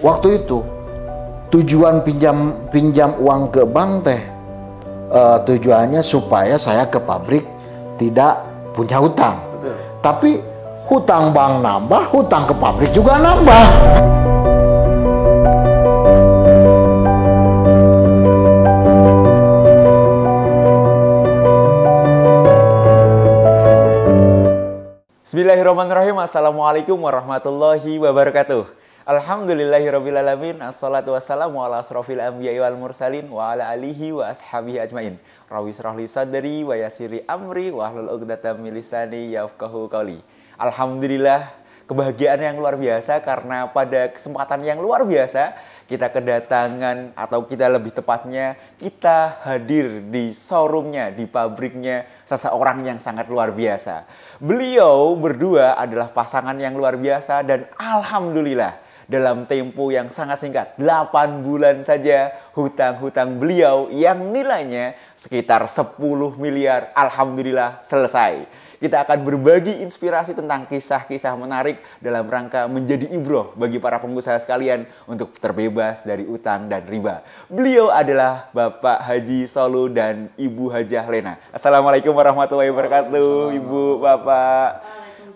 waktu itu tujuan pinjam uang ke bank teh tujuannya supaya saya ke pabrik tidak punya hutang. Betul. Tapi hutang bank nambah, hutang ke pabrik juga nambah. Bismillahirrahmanirrahim. Assalamualaikum warahmatullahi wabarakatuh. Alhamdulillahirrabbilalamin. Assalatu wassalamu ala asrofil anbiya'i wal mursalin wa ala alihi wa ashabihi ajmain. Rawi srahli sadri wa yasiri amri wa ahlul uqdatam min lisani yafqahu qawli. Alhamdulillah, kebahagiaan yang luar biasa karena pada kesempatan yang luar biasa kita kedatangan, atau kita lebih tepatnya kita hadir di showroomnya, di pabriknya seseorang yang sangat luar biasa. Beliau berdua adalah pasangan yang luar biasa dan alhamdulillah dalam tempo yang sangat singkat, 8 bulan saja hutang-hutang beliau yang nilainya sekitar 10 miliar alhamdulillah selesai. Kita akan berbagi inspirasi tentang kisah-kisah menarik dalam rangka menjadi ibroh bagi para pengusaha sekalian untuk terbebas dari utang dan riba. Beliau adalah Bapak Haji Solu dan Ibu Hajah Lena. Assalamualaikum warahmatullahi wabarakatuh, Ibu, Bapak.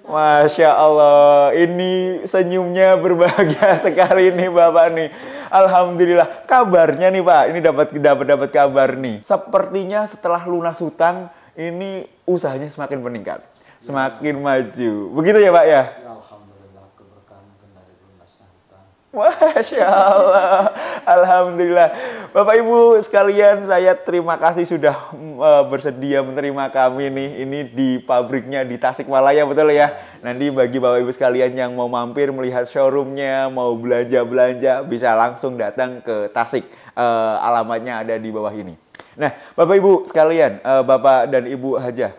Masya Allah, ini senyumnya berbahagia sekali nih Bapak nih. Alhamdulillah. Kabarnya nih Pak, ini dapat kabar nih. Sepertinya setelah lunas hutang, ini usahanya semakin meningkat, semakin maju. Begitu ya Pak ya? Ya Alhamdulillah, keberkahan dari lunasnya hutang. Masya Allah, Alhamdulillah. Bapak Ibu sekalian, saya terima kasih sudah bersedia menerima kami nih. Ini di pabriknya di Tasikmalaya, betul ya? Nanti bagi Bapak Ibu sekalian yang mau mampir melihat showroomnya, mau belanja-belanja, bisa langsung datang ke Tasik. Alamatnya ada di bawah ini. Nah, Bapak Ibu sekalian, Bapak dan Ibu Hajah,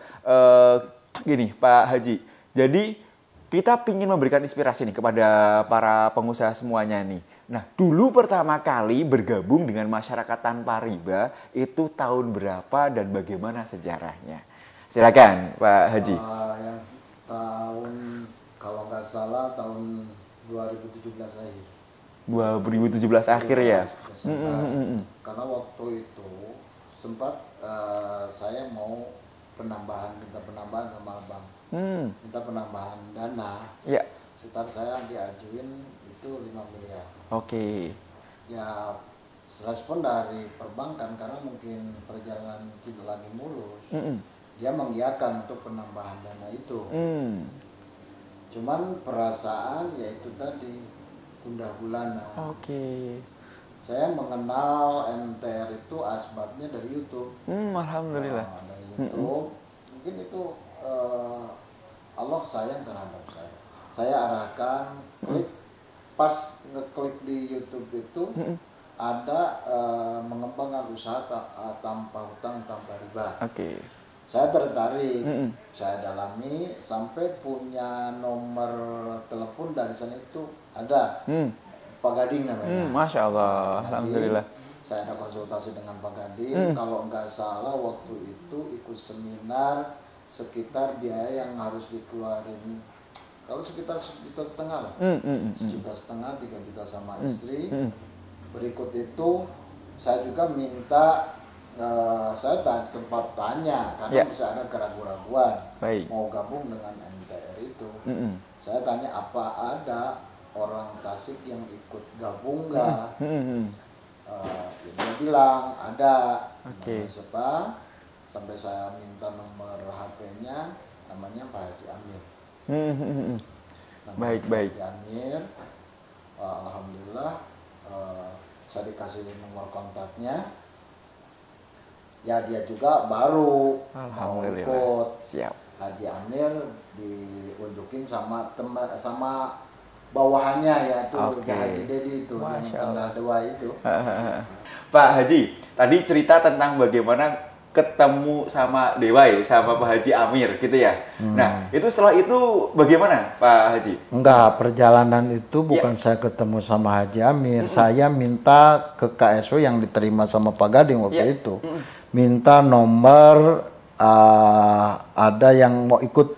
gini Pak Haji, jadi kita ingin memberikan inspirasi nih kepada para pengusaha semuanya nih. Nah, dulu pertama kali bergabung dengan masyarakat tanpa riba itu tahun berapa dan bagaimana sejarahnya? Silakan Pak Haji. Yang tahun, kalau nggak salah tahun 2017 akhir. 2017 akhir ya? Karena waktu itu sempat saya mau minta penambahan sama abang, minta penambahan dana. Ya. Sekitar saya diajuin itu 5 miliar. Oke. Ya, respon dari perbankan karena mungkin perjalanan tidak lagi mulus, dia mengiyakan untuk penambahan dana itu. Cuman perasaan yaitu tadi gundah gulana. Oke. Saya mengenal MTR itu asbabnya dari YouTube. Alhamdulillah. Nah, dari YouTube, mungkin itu Allah sayang terhadap saya. Saya arahkan klik, pas ngeklik di YouTube itu ada mengembangkan usaha tanpa hutang tanpa riba. Oke. Saya tertarik, saya dalami sampai punya nomor telepon dari sana itu ada. Pak Gading namanya. Masya Allah, alhamdulillah. Saya ada konsultasi dengan Pak Gading. Kalau nggak salah waktu itu ikut seminar sekitar biaya yang harus dikeluarin. Kalau sekitar 1,5 juta lah, 1,5 juta, 3 juta sama istri. Berikut itu saya juga minta, saya sempat tanya karena bisa ada keraguan-keraguan mau gabung dengan MTR itu. Saya tanya apa ada orang Tasik yang ikut gabung nggak? Dia bilang ada. Oke. Siapa? Sampai saya minta nomor HP-nya, namanya Pak Haji Amir. Baik. Haji Amir. Alhamdulillah, saya dikasih nomor kontaknya. Ya dia juga baru mau ikut. Siap. Haji Amir diunjukin sama bawahannya, yaitu Haji Dedi itu, yang sandal 2 itu. Pak Haji, tadi cerita tentang bagaimana ketemu sama Dewai, sama Pak Haji Amir gitu ya. Nah, itu setelah itu bagaimana Pak Haji? Enggak, perjalanan itu bukan saya ketemu sama Haji Amir. Saya minta ke KSW yang diterima sama Pak Gading waktu itu. Minta nomor, ada yang mau ikut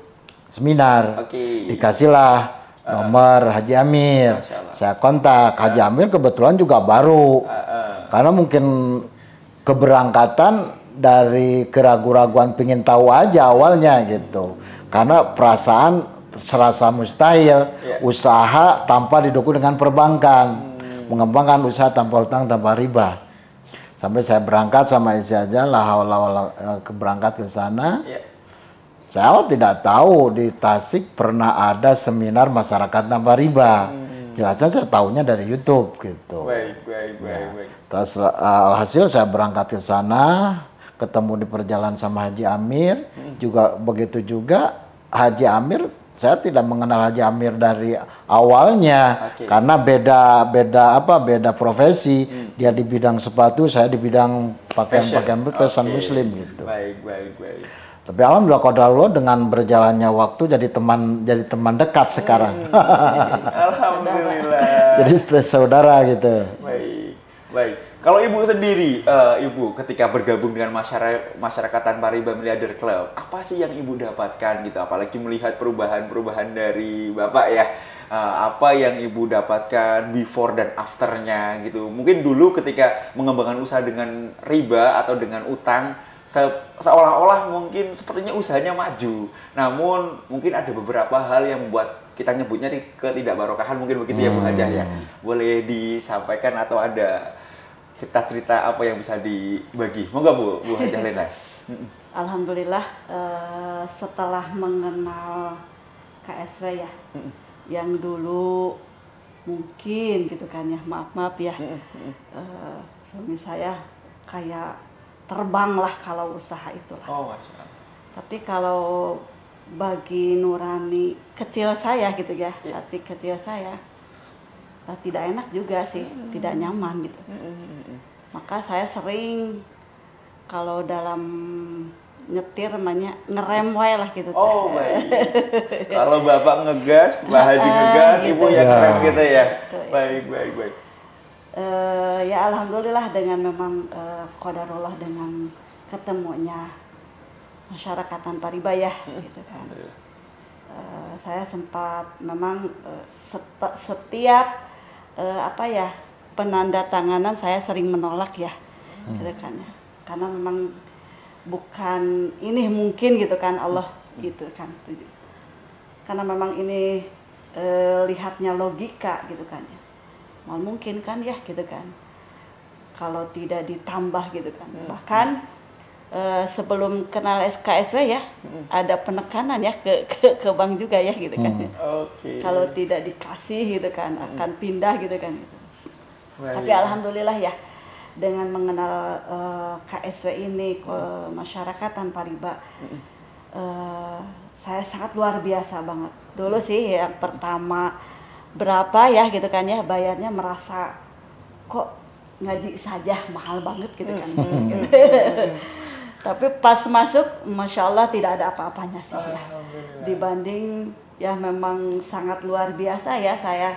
seminar. Dikasihlah nomor Haji Amir. Saya kontak Haji Amir, kebetulan juga baru. Karena mungkin keberangkatan dari keraguan-raguan pingin tahu aja awalnya gitu. Karena perasaan serasa mustahil usaha tanpa didukung dengan perbankan. Mengembangkan usaha tanpa hutang, tanpa riba. Sampai saya berangkat sama istri aja, berangkat ke sana. Saya tidak tahu di Tasik pernah ada seminar masyarakat tanpa riba. Jelasnya saya tahunya dari YouTube gitu. Baik. Terus alhasil saya berangkat ke sana, ketemu di perjalanan sama Haji Amir, juga begitu juga Haji Amir. Saya tidak mengenal Haji Amir dari awalnya karena beda profesi. Dia di bidang sepatu, saya di bidang pakaian fashion muslim gitu. Baik. Tapi alhamdulillah qadarullah dengan berjalannya waktu jadi teman dekat sekarang. Alhamdulillah. Jadi saudara gitu. Baik. Kalau Ibu sendiri, Ibu ketika bergabung dengan masyarakat tanpa riba Miliarder Club, apa sih yang Ibu dapatkan gitu? Apalagi melihat perubahan dari Bapak ya. Apa yang Ibu dapatkan before dan afternya gitu? Mungkin dulu ketika mengembangkan usaha dengan riba atau dengan utang, seolah-olah mungkin sepertinya usahanya maju. Namun mungkin ada beberapa hal yang membuat kita nyebutnya ketidakbarokahan, mungkin begitu ya Bu Hajah ya. Boleh disampaikan atau ada cerita-cerita apa yang bisa dibagi? Moga Bu Hajah Lena. Alhamdulillah setelah mengenal KSW ya, yang dulu mungkin gitu kan ya, maaf ya, suami saya kayak terbang lah kalau usaha itulah. Masya Allah. Tapi kalau bagi nurani kecil saya gitu ya, hati kecil saya tidak enak juga sih, tidak nyaman gitu. Maka saya sering kalau dalam nyetir namanya ngerem wae lah gitu. Baik. Kalau Bapak ngegas, Pak Haji ngegas, gitu. Ibu yang ngerem gitu ya. Baik. Ya alhamdulillah dengan memang qadarullah dengan ketemunya masyarakat tanpa riba ya gitu kan. Saya sempat memang setiap penandatanganan saya sering menolak ya, gitu kan ya. Karena memang bukan ini mungkin gitu kan Allah gitu kan. Karena memang ini lihatnya logika gitu kan ya. Mal mungkin kan ya gitu kan. Kalau tidak ditambah gitu kan. Bahkan sebelum kenal SKSW ya, ada penekanan ya ke bank juga ya gitu kan. Kalau tidak dikasih gitu kan akan pindah gitu kan. Tapi alhamdulillah ya dengan mengenal KSW ini masyarakat tanpa riba, saya sangat luar biasa banget. Dulu sih yang pertama berapa ya gitu kan ya bayarnya, merasa kok ngaji saja mahal banget gitu kan. Tapi pas masuk, Masya Allah tidak ada apa-apanya sih ya. Dibanding ya memang sangat luar biasa ya, saya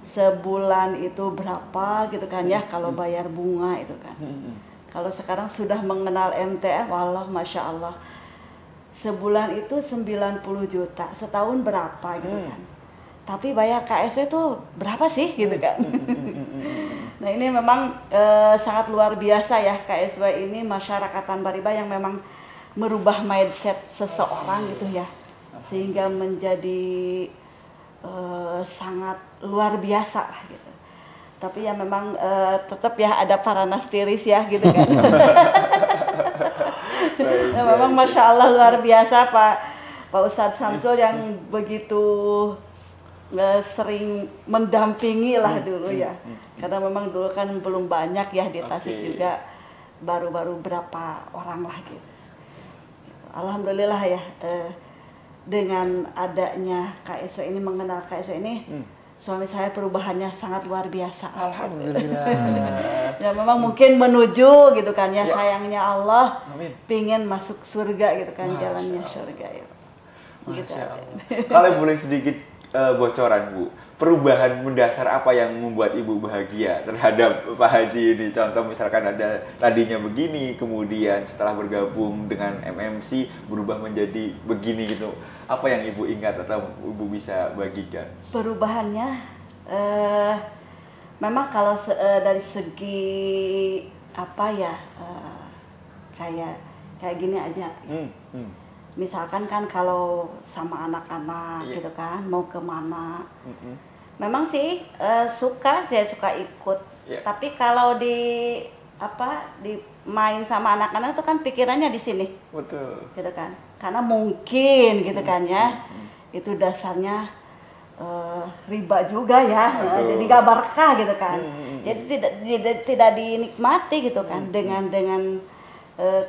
sebulan itu berapa gitu kan ya kalau bayar bunga itu kan. Kalau sekarang sudah mengenal MTR, wallah Masya Allah. Sebulan itu 90 juta, setahun berapa gitu kan. Tapi bayar KSW itu berapa sih gitu kan. Nah ini memang sangat luar biasa ya KSW ini, masyarakat tanpa riba yang memang merubah mindset seseorang gitu ya. Sehingga menjadi sangat luar biasa lah gitu. Tapi ya memang tetap ya ada paranas tiris ya gitu kan. Nah, memang Masya Allah luar biasa Pak Ustadz Samsul yang begitu sering mendampingi lah dulu ya, karena memang dulu kan belum banyak ya di Tasik juga, baru-baru berapa orang lah gitu. Alhamdulillah ya dengan adanya KSW ini, mengenal KSW ini, suami saya perubahannya sangat luar biasa. Alhamdulillah. Ya memang mungkin menuju gitu kan ya, sayangnya Allah pingin masuk surga gitu kan, jalannya surga ya. Gitu. Kalau boleh sedikit bocoran Bu, perubahan mendasar apa yang membuat Ibu bahagia terhadap Pak Haji ini? Contoh misalkan ada tadinya begini, kemudian setelah bergabung dengan MMC berubah menjadi begini gitu. Apa yang Ibu ingat atau Ibu bisa bagikan? Perubahannya memang kalau dari segi apa ya, kayak gini aja. Misalkan kan kalau sama anak-anak gitu kan mau kemana, memang sih saya suka ikut. Tapi kalau di main sama anak-anak itu kan pikirannya di sini. Betul. Gitu kan, karena mungkin gitu kan ya, itu dasarnya riba juga ya. Jadi gak berkah gitu kan. Jadi tidak dinikmati gitu kan dengan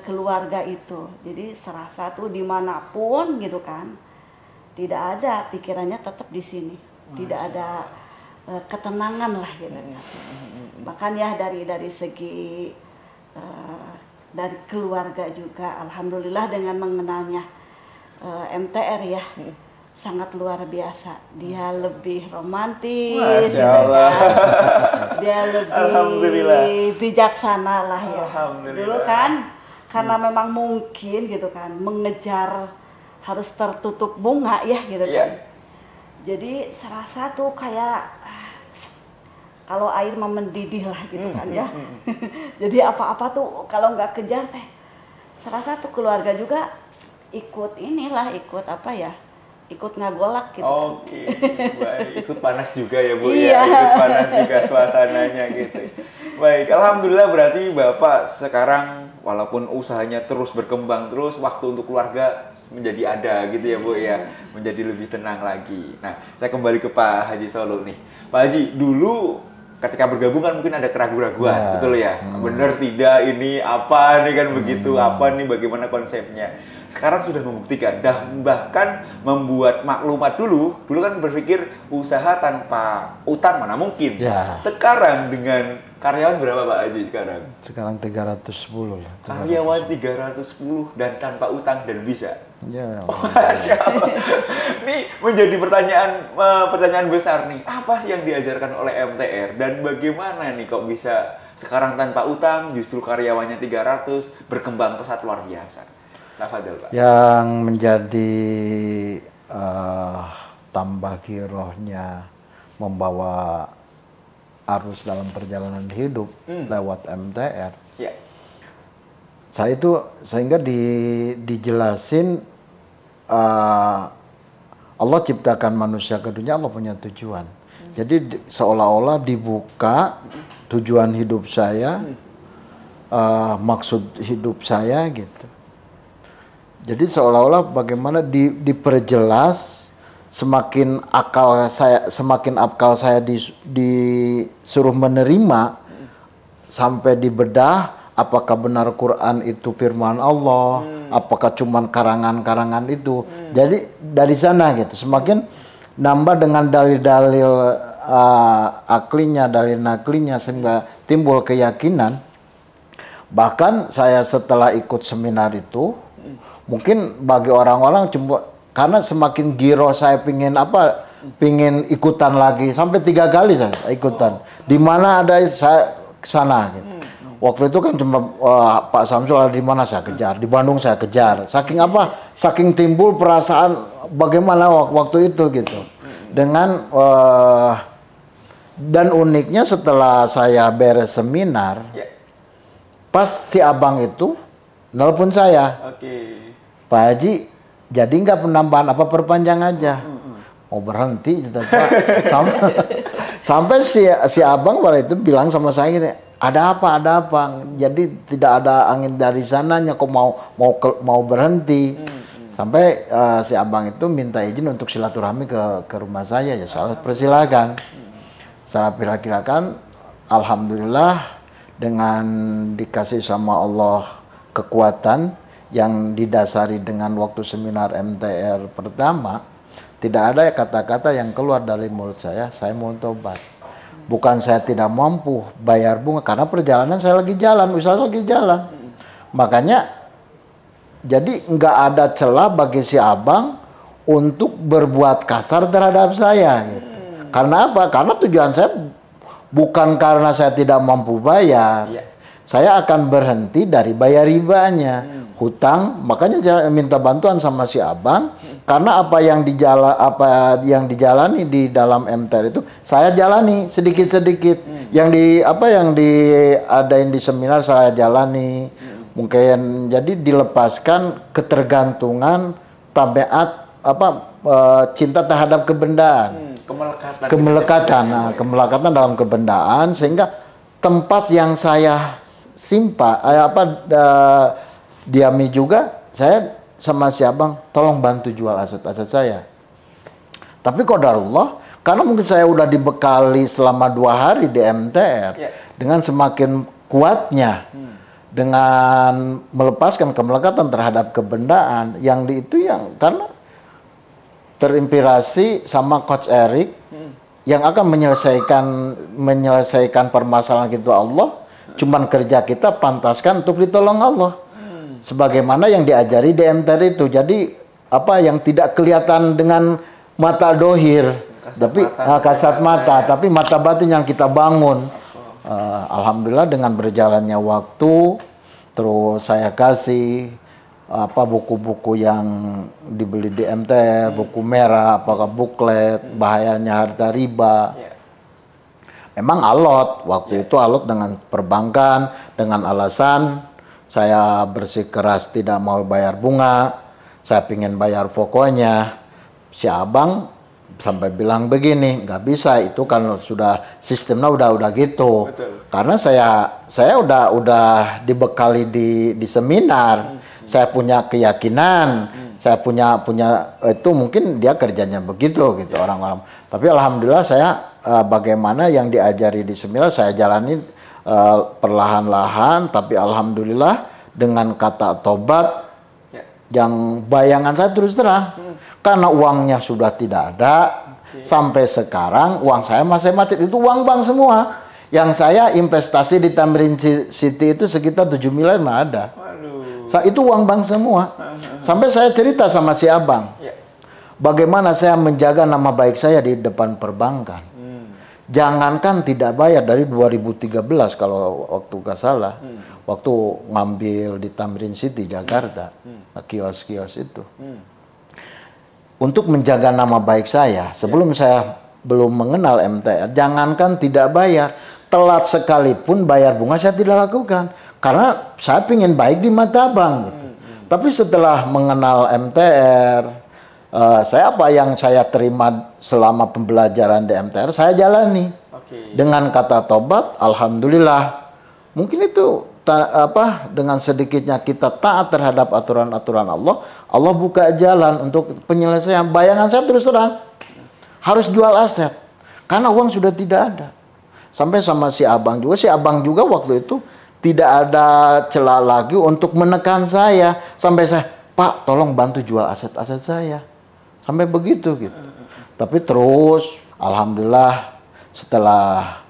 keluarga itu. Jadi serasa tuh dimanapun gitu kan, tidak ada pikirannya tetap di sini, tidak ada ketenangan lah gitu kan. Bahkan ya dari segi dari keluarga juga, alhamdulillah dengan mengenalnya MTR ya, sangat luar biasa. Dia lebih romantis, Masya Allah. Dia lebih bijaksana lah ya. Dulu kan karena memang mungkin gitu kan mengejar harus tertutup bunga ya gitu kan. Jadi serasa tuh kayak kalau air mendidih lah gitu kan ya. Jadi apa-apa tuh kalau nggak kejar teh, serasa tuh keluarga juga ikut ikut ngagolak gitu. Oke, baik. Ikut panas juga ya Bu Iya. ya, ikut panas juga suasananya gitu. Baik, alhamdulillah berarti Bapak sekarang walaupun usahanya terus berkembang terus, waktu untuk keluarga menjadi ada gitu ya Bu ya, menjadi lebih tenang lagi. Nah, saya kembali ke Pak Haji Solo nih. Pak Haji, dulu ketika bergabung kan mungkin ada keraguan-keraguan, betul ya? Bener tidak ini apa nih kan begitu, apa nih bagaimana konsepnya? Sekarang sudah membuktikan, bahkan membuat maklumat dulu kan berpikir usaha tanpa utang mana mungkin. Sekarang dengan karyawan berapa Pak Haji sekarang? Sekarang 310 lah. Karyawan 310 dan tanpa utang dan bisa. Ya. Masya Allah. Ini menjadi pertanyaan besar nih. Apa sih yang diajarkan oleh MTR dan bagaimana nih kok bisa sekarang tanpa utang justru karyawannya 300 berkembang pesat luar biasa? Tafadhol Pak. Yang menjadi tambah girohnya membawa arus dalam perjalanan hidup lewat MTR. Saya itu sehingga dijelasin Allah ciptakan manusia ke dunia, Allah punya tujuan. Jadi seolah-olah dibuka tujuan hidup saya, maksud hidup saya gitu. Jadi seolah-olah bagaimana diperjelas, semakin akal saya disuruh menerima sampai dibedah, apakah benar Quran itu firman Allah, apakah cuman karangan-karangan itu. Jadi dari sana gitu, semakin nambah dengan dalil-dalil aklinya, dalil naklinya, sehingga timbul keyakinan. Bahkan saya setelah ikut seminar itu, mungkin bagi orang-orang cuma karena semakin giro saya pingin ikutan lagi, sampai 3 kali saya ikutan. Di mana ada saya kesana gitu. Waktu itu kan cuma Pak Samsul ada di mana saya kejar, di Bandung saya kejar. Saking timbul perasaan bagaimana waktu itu gitu. Dengan dan uniknya setelah saya beres seminar, pas si abang itu nelpon saya. Pak Haji, jadi nggak penambahan apa perpanjang aja? Mau berhenti gitu, Pak. Sampai si abang pada itu bilang sama saya gini, ada apa? Jadi tidak ada angin dari sananya, kok mau berhenti? Sampai si abang itu minta izin untuk silaturahmi ke rumah saya, ya saya persilakan. Saya perkirakan, alhamdulillah dengan dikasih sama Allah kekuatan yang didasari dengan waktu seminar MTR pertama, tidak ada kata-kata yang keluar dari mulut saya mau tobat. Bukan saya tidak mampu bayar bunga, karena perjalanan saya lagi jalan, usaha lagi jalan. Makanya, jadi nggak ada celah bagi si abang untuk berbuat kasar terhadap saya gitu. Karena apa? Karena tujuan saya bukan karena saya tidak mampu bayar. Saya akan berhenti dari bayar ribanya. Hutang, makanya saya minta bantuan sama si abang karena apa yang dijalani di dalam MTR itu saya jalani sedikit-sedikit. Yang diadain di seminar saya jalani. Mungkin jadi dilepaskan ketergantungan tabiat cinta terhadap kebendaan. Kemelekatan dalam kebendaan sehingga tempat yang saya diami juga, saya sama si abang tolong bantu jual aset-aset saya. Tapi qadarullah, karena mungkin saya udah dibekali selama 2 hari di MTR dengan semakin kuatnya dengan melepaskan kemelekatan terhadap kebendaan yang karena terinspirasi sama Coach Eric yang akan menyelesaikan permasalahan itu Allah, cuman kerja kita pantaskan untuk ditolong Allah. Sebagaimana yang diajari di MTR itu. Jadi apa yang tidak kelihatan dengan mata dohir, kasat mata, tapi mata batin yang kita bangun. Alhamdulillah dengan berjalannya waktu, terus saya kasih buku-buku yang dibeli di MTR, buku merah, apakah buklet, bahayanya harta riba. Memang alot, waktu itu alot dengan perbankan, dengan alasan saya bersikeras tidak mau bayar bunga, saya ingin bayar pokoknya. Si abang sampai bilang begini, nggak bisa, itu kan sudah sistemnya udah gitu. Betul. Karena saya udah dibekali di seminar, saya punya keyakinan, saya punya itu mungkin dia kerjanya begitu gitu orang-orang. Tapi alhamdulillah saya bagaimana yang diajari di seminar saya jalani perlahan-lahan, tapi alhamdulillah dengan kata tobat yang bayangan saya terus terang karena uangnya sudah tidak ada. Sampai sekarang uang saya masih macet, itu uang bank semua. Yang saya investasi di Tamrin City itu sekitar 7 miliar mah ada. Itu uang bank semua. Sampai saya cerita sama si abang, bagaimana saya menjaga nama baik saya di depan perbankan. Jangankan tidak bayar dari 2013 kalau waktu gak salah, waktu ngambil di Tamrin City Jakarta, kios-kios itu. Untuk menjaga nama baik saya, sebelum saya belum mengenal MTR, jangankan tidak bayar, telat sekalipun bayar bunga saya tidak lakukan. Karena saya ingin baik di mata abang. Gitu. Tapi setelah mengenal MTR, apa yang saya terima selama pembelajaran di MTR, saya jalani. Dengan kata tobat, alhamdulillah. Mungkin itu dengan sedikitnya kita taat terhadap aturan-aturan Allah, Allah buka jalan untuk penyelesaian. Bayangan saya terus terang, harus jual aset. Karena uang sudah tidak ada. Sampai sama si abang juga waktu itu tidak ada celah lagi untuk menekan saya. Sampai saya, Pak tolong bantu jual aset-aset saya. Sampai begitu gitu. Tapi terus alhamdulillah setelah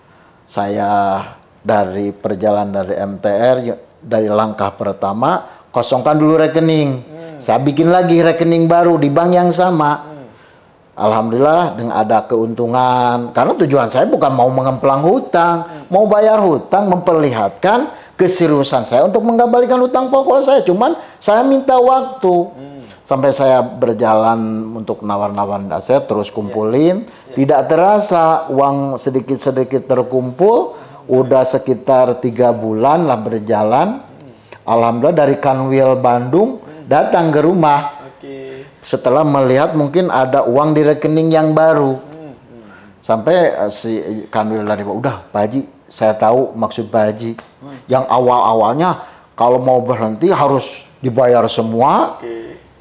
saya dari perjalanan dari MTR, dari langkah pertama kosongkan dulu rekening. Saya bikin lagi rekening baru di bank yang sama. Alhamdulillah dengan ada keuntungan. Karena tujuan saya bukan mau mengemplang hutang, mau bayar hutang, memperlihatkan keseriusan saya untuk mengembalikan hutang pokok saya. Cuman saya minta waktu. Sampai saya berjalan untuk nawar-nawar aset, terus kumpulin. Tidak terasa uang sedikit-sedikit terkumpul. Udah sekitar 3 bulan lah berjalan. Alhamdulillah dari Kanwil Bandung datang ke rumah. Setelah melihat mungkin ada uang di rekening yang baru. Sampai si Kanwil dari udah Pak Haji, saya tahu maksud Pak Haji. Yang awal-awalnya kalau mau berhenti harus dibayar semua.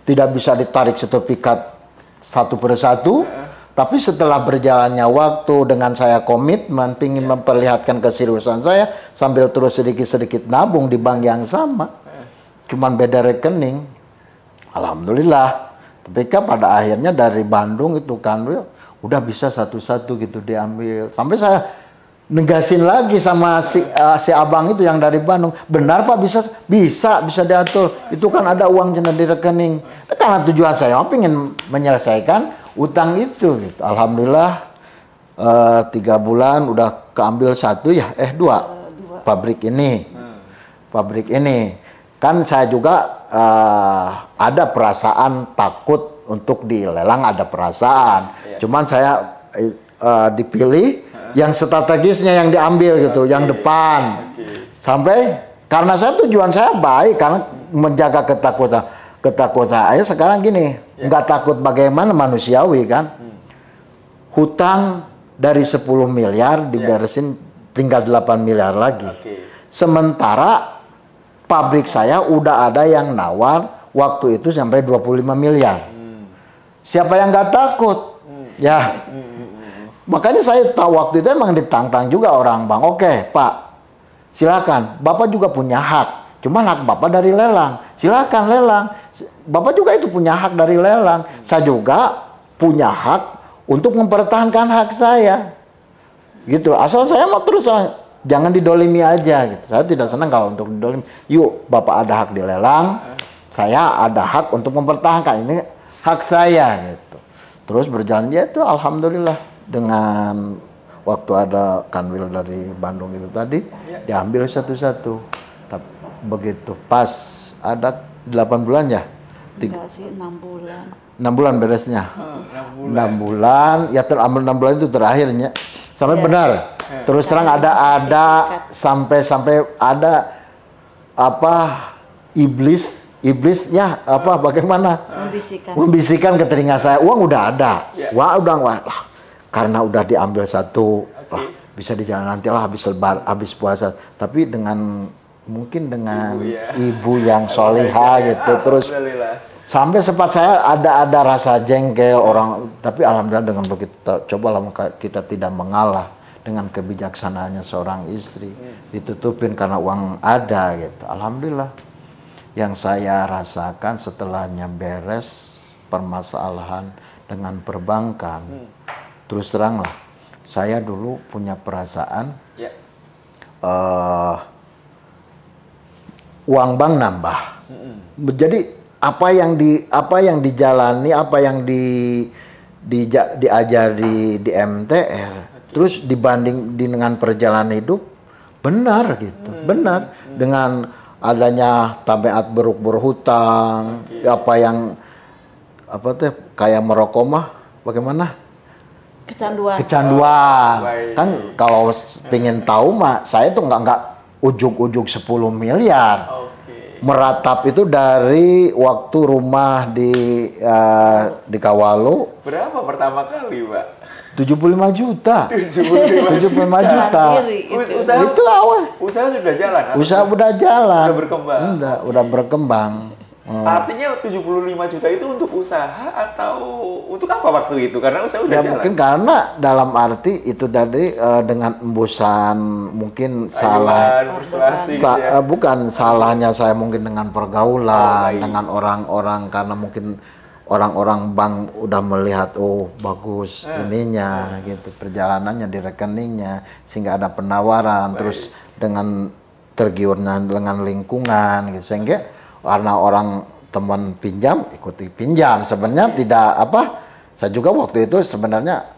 Tidak bisa ditarik sertifikat satu persatu. Tapi setelah berjalannya waktu dengan saya komitmen, ingin memperlihatkan keseriusan saya, sambil terus sedikit-sedikit nabung di bank yang sama. Cuman beda rekening. Alhamdulillah. Tapi kan pada akhirnya dari Bandung itu Kanwil, udah bisa satu-satu gitu diambil. Sampai saya negasin lagi sama si abang itu yang dari Bandung. Benar Pak, bisa diatur. Itu kan ada uang cina di rekening. Karena tujuan saya ingin menyelesaikan utang itu gitu. Alhamdulillah 3 bulan udah keambil 2 pabrik ini. Pabrik ini. Kan saya juga ada perasaan takut untuk dilelang, ada perasaan. Cuman saya dipilih yang strategisnya yang diambil gitu, yang depan. Sampai karena tujuan saya baik, karena menjaga ketakutan saya. Sekarang gini, nggak takut bagaimana, manusiawi kan. Hutang dari 10 miliar diberesin tinggal 8 miliar lagi. Sementara pabrik saya udah ada yang nawar waktu itu sampai 25 miliar. Siapa yang nggak takut? Ya. Makanya saya tahu waktu itu emang ditantang juga orang Bang. Oke Pak, silakan. Bapak juga punya hak. Cuma hak Bapak dari lelang. Silakan lelang. Bapak juga itu punya hak dari lelang. Saya juga punya hak untuk mempertahankan hak saya. Gitu. Asal saya mau terus, jangan didolimi aja. Gitu. Saya tidak senang kalau untuk didolimi. Yuk, Bapak ada hak dilelang. Saya ada hak untuk mempertahankan. Ini hak saya. Gitu. Terus berjalan itu alhamdulillah. Dengan waktu ada kanwil dari Bandung itu tadi, diambil satu-satu. Begitu pas ada 8 bulan ya? Enggak sih, 6 bulan. 6 bulan beresnya. 6 bulan, ya terambil 6 bulan itu terakhirnya. Sampai benar. Terus terang ada sampai ada apa iblisnya apa bagaimana? Membisikkan ke telinga saya, uang udah ada. Wah, karena udah diambil satu, bisa dijalan nantilah habis puasa. Tapi mungkin dengan ibu yang solihah gitu. Terus sampai sempat saya ada rasa jengkel orang. Tapi alhamdulillah dengan begitu cobalah kita tidak mengalah dengan kebijaksanaannya seorang istri. Ditutupin karena uang ada gitu. Alhamdulillah. Yang saya rasakan setelahnya beres permasalahan dengan perbankan. Terus terang lah, saya dulu punya perasaan uang bank nambah. Jadi apa yang dijalani, apa yang diajari di MTR, terus dibanding dengan perjalanan hidup, benar gitu, benar dengan adanya tabiat berhutang, kayak merokok mah, bagaimana? Kecanduan. Kan kalau pengen tahu mah saya tuh nggak ujug-ujug 10 miliar. Meratap itu dari waktu rumah di Kawalu. Berapa pertama kali, Pak? 75 juta. 75 juta. Usaha itu awal. Usaha sudah jalan. Usaha udah jalan. Udah berkembang. Udah berkembang. Artinya 75 juta itu untuk usaha atau untuk apa waktu itu? Karena usaha udah jalan. Mungkin karena dalam arti itu dari dengan embusan mungkin bukan salahnya saya mungkin dengan pergaulan dengan orang-orang, karena mungkin orang-orang bank udah melihat bagus ininya gitu, perjalanannya di rekeningnya, sehingga ada penawaran. Terus dengan tergiurnya dengan lingkungan gitu, sehingga karena orang teman pinjam ikuti pinjam. Sebenarnya saya juga waktu itu sebenarnya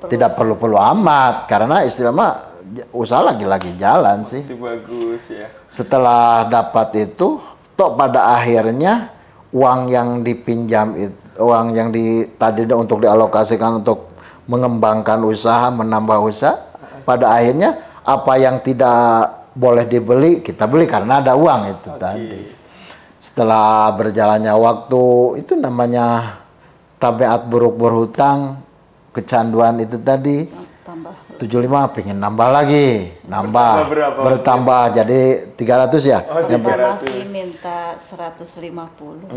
tidak perlu amat, karena istilahnya usaha lagi jalan sih. Masih bagus ya. Setelah dapat itu, pada akhirnya uang yang dipinjam itu, uang yang tadinya untuk dialokasikan untuk mengembangkan usaha, menambah usaha, pada akhirnya apa yang tidak boleh dibeli kita beli karena ada uang itu tadi. Setelah berjalannya waktu, itu namanya tabiat buruk berhutang, kecanduan itu tadi. 75 pengen nambah lagi, bertambah jadi 300 ya. Masih minta 150.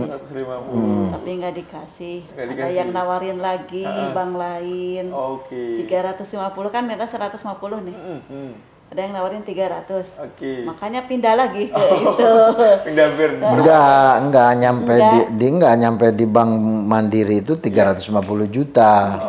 Tapi nggak dikasih. Ada yang nawarin lagi bank lain. 350 kan minta 150 nih. Ada yang nawarin 300. Makanya pindah lagi ke itu. Pindah enggak nyampe di Bank Mandiri itu 350 juta.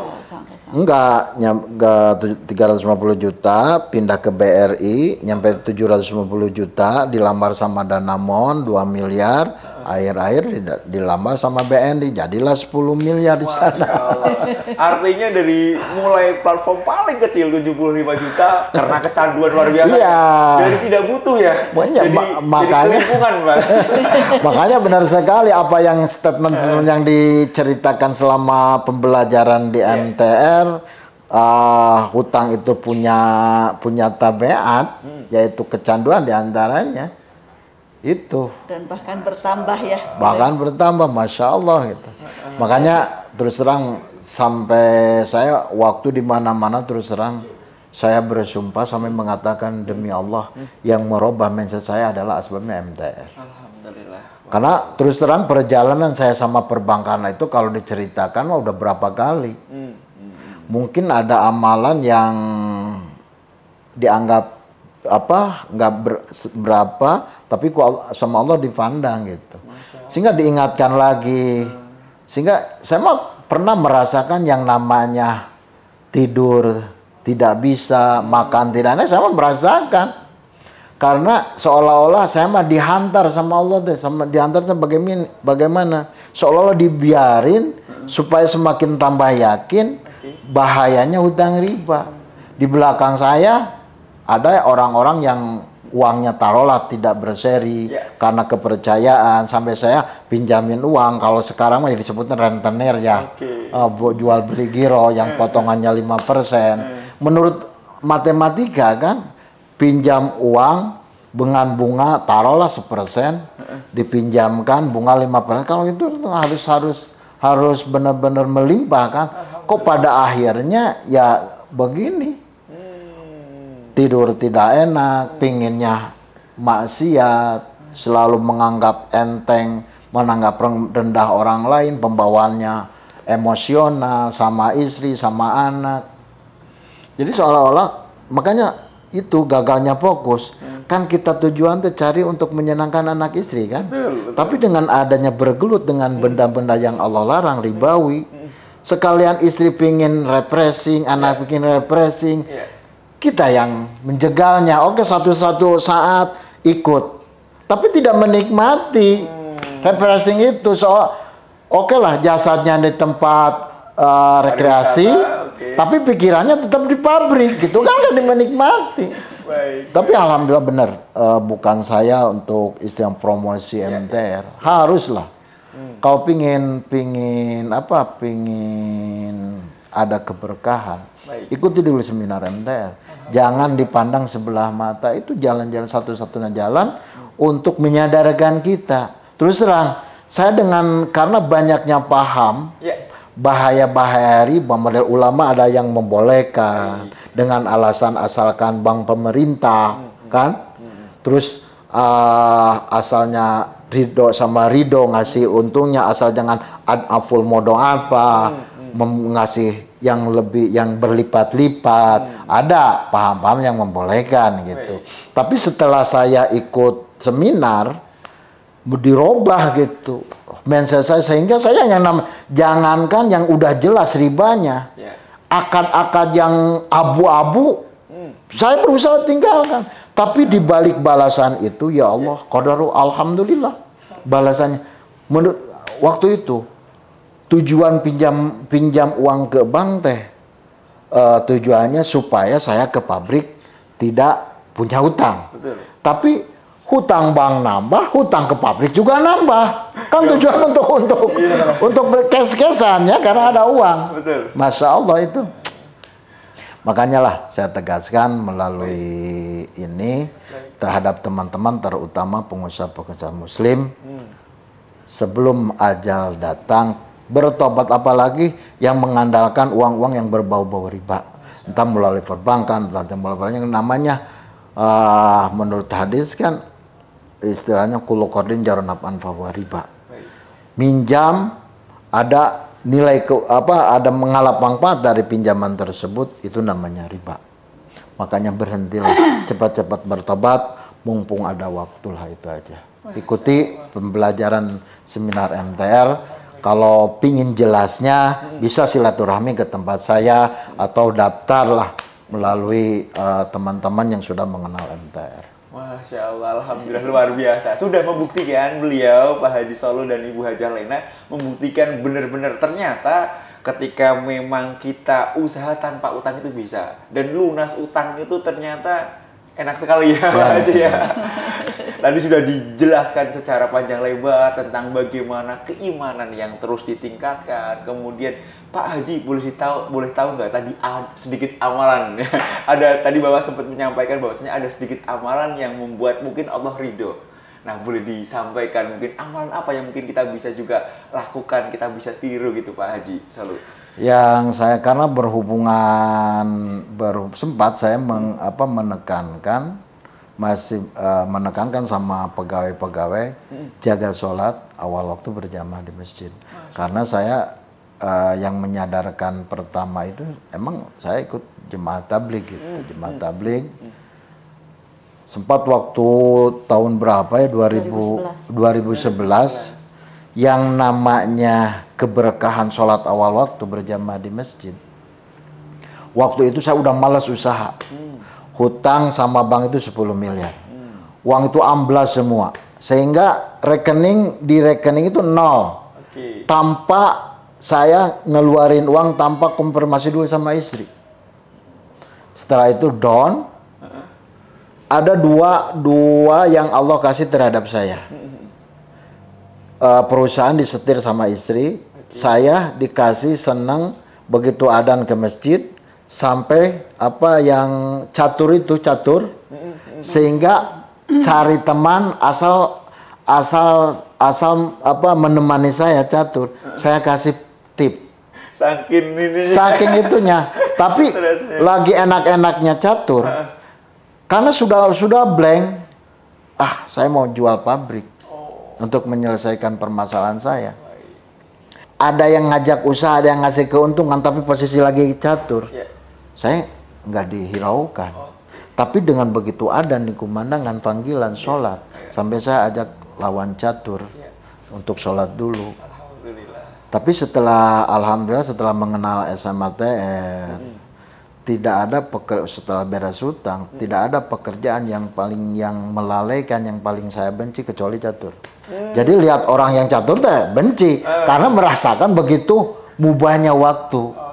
Enggak, enggak 350 juta, pindah ke BRI, nyampe 750 juta, dilamar sama Danamon 2 miliar, akhir-akhir dilamar sama BNI, jadilah 10 miliar di sana. Artinya dari mulai platform paling kecil 75 juta karena kecanduan luar biasa. Iya. Dari tidak butuh ya. Makanya Bang. Makanya benar sekali apa yang statement yang diceritakan selama pembelajaran di MTR. Hutang itu punya tabiat, yaitu kecanduan diantaranya itu. Dan bahkan bertambah ya. Bahkan bertambah, masya Allah gitu. Makanya terus terang sampai saya waktu di mana-mana terus terang saya bersumpah sampai mengatakan demi Allah yang merubah mindset saya adalah asbabnya MTR. Alhamdulillah. Karena terus terang perjalanan saya sama perbankan itu kalau diceritakan udah berapa kali. Mungkin ada amalan yang dianggap nggak berapa, tapi sama Allah dipandang gitu. Sehingga diingatkan lagi. Sehingga saya pernah merasakan yang namanya tidur tidak bisa, makan tidak enak, saya merasakan. Karena seolah-olah saya dihantar sama Allah deh, dihantar sama bagaimana? Seolah-olah dibiarin supaya semakin tambah yakin bahayanya hutang riba. Di belakang saya ada orang-orang yang uangnya taruhlah tidak berseri karena kepercayaan, sampai saya pinjamin uang, kalau sekarang mah disebutnya rentenir ya, jual beli giro yang potongannya 5%. Menurut matematika kan, pinjam uang dengan bunga taruhlah 1%, dipinjamkan bunga 5%, kalau itu harus benar-benar melimpah kan. Kok pada akhirnya ya begini, tidur tidak enak, pinginnya maksiat, selalu menganggap enteng, menanggap rendah orang lain, pembawaannya emosional sama istri, sama anak. Jadi seolah-olah, makanya itu gagalnya fokus. Kan kita tujuan tuh cari untuk menyenangkan anak istri kan. Betul. Tapi dengan adanya bergelut dengan benda-benda yang Allah larang, ribawi, sekalian istri pingin refreshing, anak pingin refreshing, kita yang menjegalnya. Oke, satu saat ikut, tapi tidak menikmati refreshing itu. Oke lah, jasadnya di tempat rekreasi, tapi pikirannya tetap di pabrik, gitu kan, gak menikmati. Tapi alhamdulillah benar, bukan saya untuk istilah promosi MTR, haruslah. Kalau pingin ada keberkahan, ikuti dulu seminar MTR. Jangan dipandang sebelah mata, itu jalan-jalan satu-satunya jalan untuk menyadarkan kita. Terus terang, saya karena banyaknya paham bahaya-bahaya riba, model ulama ada yang membolehkan dengan alasan asalkan bank pemerintah kan. Terus asalnya ridho sama ridho ngasih untungnya, asal jangan full modal ngasih yang lebih, yang berlipat-lipat. Ada paham-paham yang membolehkan gitu. Tapi setelah saya ikut seminar, dirubah gitu mindset saya, sehingga saya jangankan yang udah jelas ribanya, akad-akad yang abu-abu saya berusaha tinggalkan. Tapi di balik balasan itu, ya Allah, qadaru, alhamdulillah balasannya. Menurut waktu itu tujuan pinjam uang ke bank teh tujuannya supaya saya ke pabrik tidak punya hutang. Betul. Tapi hutang bank nambah, hutang ke pabrik juga nambah. Kan tujuan untuk berkes-kesan ya, karena ada uang. Betul. Masya Allah itu. Makanya lah saya tegaskan melalui ini terhadap teman-teman, terutama pengusaha-pengusaha muslim, sebelum ajal datang bertobat, apalagi yang mengandalkan uang-uang yang berbau-bau riba, entah melalui perbankan, entah melalui yang namanya menurut hadis kan istilahnya kullu qardin jarun naf'an fahuwa riba. Minjam ada nilai ada mengalap manfaat dari pinjaman tersebut, itu namanya riba. Makanya berhentilah, cepat-cepat bertobat mumpung ada waktu lah, itu aja. Ikuti pembelajaran seminar MTR, Kalau pingin jelasnya bisa silaturahmi ke tempat saya atau daftarlah melalui teman-teman yang sudah mengenal MTR. Masya Allah, alhamdulillah luar biasa. Sudah membuktikan beliau, Pak Haji Solo dan Ibu Hajah Lena, membuktikan benar-benar ternyata ketika memang kita usaha tanpa utang itu bisa. Dan lunas utang itu ternyata enak sekali ya, Pak Haji ya. Tadi sudah dijelaskan secara panjang lebar tentang bagaimana keimanan yang terus ditingkatkan. Kemudian Pak Haji boleh tahu nggak tadi sedikit amalan? Ada tadi Bapak sempat menyampaikan bahwasanya ada sedikit amalan yang membuat mungkin Allah ridho. Nah, boleh disampaikan mungkin amalan apa yang mungkin kita bisa juga lakukan, kita bisa tiru gitu Pak Haji Solo? Yang saya karena sempat saya menekankan sama pegawai-pegawai jaga sholat awal waktu berjamaah di masjid. Karena saya yang menyadarkan pertama itu emang saya ikut jemaah tabligh gitu, jemaah tabligh. Sempat waktu tahun berapa ya 2011 yang namanya keberkahan sholat awal waktu berjamaah di masjid. Waktu itu saya udah malas usaha. Hutang sama bank itu 10 miliar. Uang itu amblas semua. Sehingga di rekening itu nol. Tanpa saya ngeluarin uang, tanpa konfirmasi dulu sama istri. Setelah itu down. Ada dua yang Allah kasih terhadap saya. Perusahaan disetir sama istri. Saya dikasih senang begitu adzan ke masjid. Sampai yang catur sehingga cari teman asal menemani saya catur, saya kasih tip saking itunya. Tapi lagi enak-enaknya catur karena sudah blank, saya mau jual pabrik untuk menyelesaikan permasalahan saya. Ada yang ngajak usaha, ada yang ngasih keuntungan, tapi posisi lagi catur. Saya nggak dihiraukan. Tapi dengan begitu ada nih kumandangan panggilan sholat, sampai saya ajak lawan catur untuk sholat dulu. Tapi alhamdulillah setelah mengenal SMATR, tidak ada setelah beres hutang, tidak ada pekerjaan yang melalaikan, yang paling saya benci kecuali catur. Jadi lihat orang yang catur benci karena merasakan begitu mubahnya waktu.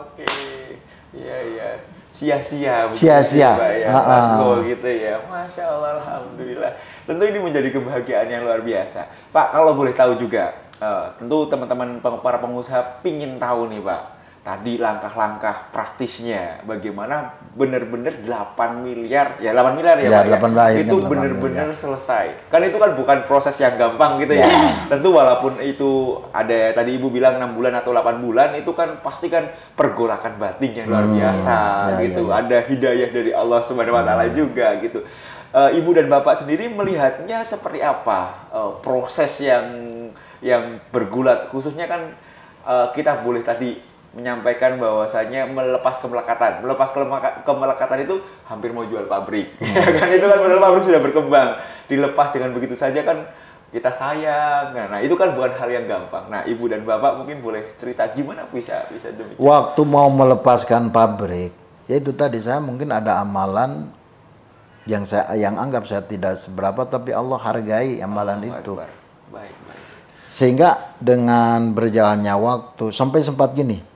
Sia-sia gitu ya. Masya Allah, alhamdulillah. Tentu ini menjadi kebahagiaan yang luar biasa. Pak, kalau boleh tahu juga, tentu teman-teman para pengusaha pingin tahu nih Pak, tadi langkah-langkah praktisnya bagaimana benar-benar 8 miliar ya Pak ya? 8 itu benar-benar selesai. Kan itu kan bukan proses yang gampang gitu ya. Tentu walaupun itu ada tadi Ibu bilang 6 bulan atau 8 bulan, itu kan pasti kan pergolakan batin yang luar biasa gitu. Ada hidayah dari Allah Subhanahu wa taala juga gitu. Ibu dan Bapak sendiri melihatnya seperti apa proses yang bergulat, khususnya kan kita boleh tadi menyampaikan bahwasanya melepas kemelekatan. Melepas kemelekatan itu hampir mau jual pabrik. Kan itu kan padahal pabrik sudah berkembang. Dilepas dengan begitu saja kan kita sayang. Nah, itu kan bukan hal yang gampang. Nah, Ibu dan Bapak mungkin boleh cerita gimana bisa demikian. Waktu mau melepaskan pabrik, ya itu tadi saya mungkin ada amalan yang anggap saya tidak seberapa, tapi Allah hargai amalan itu. Baik. Sehingga dengan berjalannya waktu sampai sempat gini.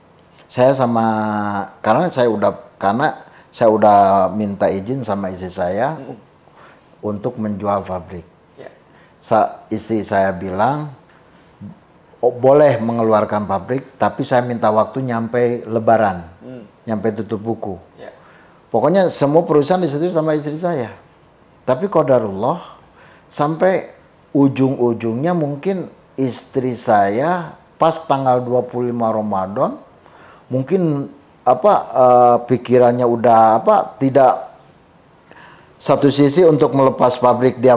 Karena saya udah minta izin sama istri saya untuk menjual pabrik. Istri saya bilang boleh mengeluarkan pabrik, tapi saya minta waktu nyampe Lebaran, nyampe tutup buku. Pokoknya semua perusahaan disetir sama istri saya. Tapi qadarullah sampai ujung-ujungnya mungkin istri saya pas tanggal 25 Ramadan mungkin pikirannya udah tidak satu sisi untuk melepas pabrik, dia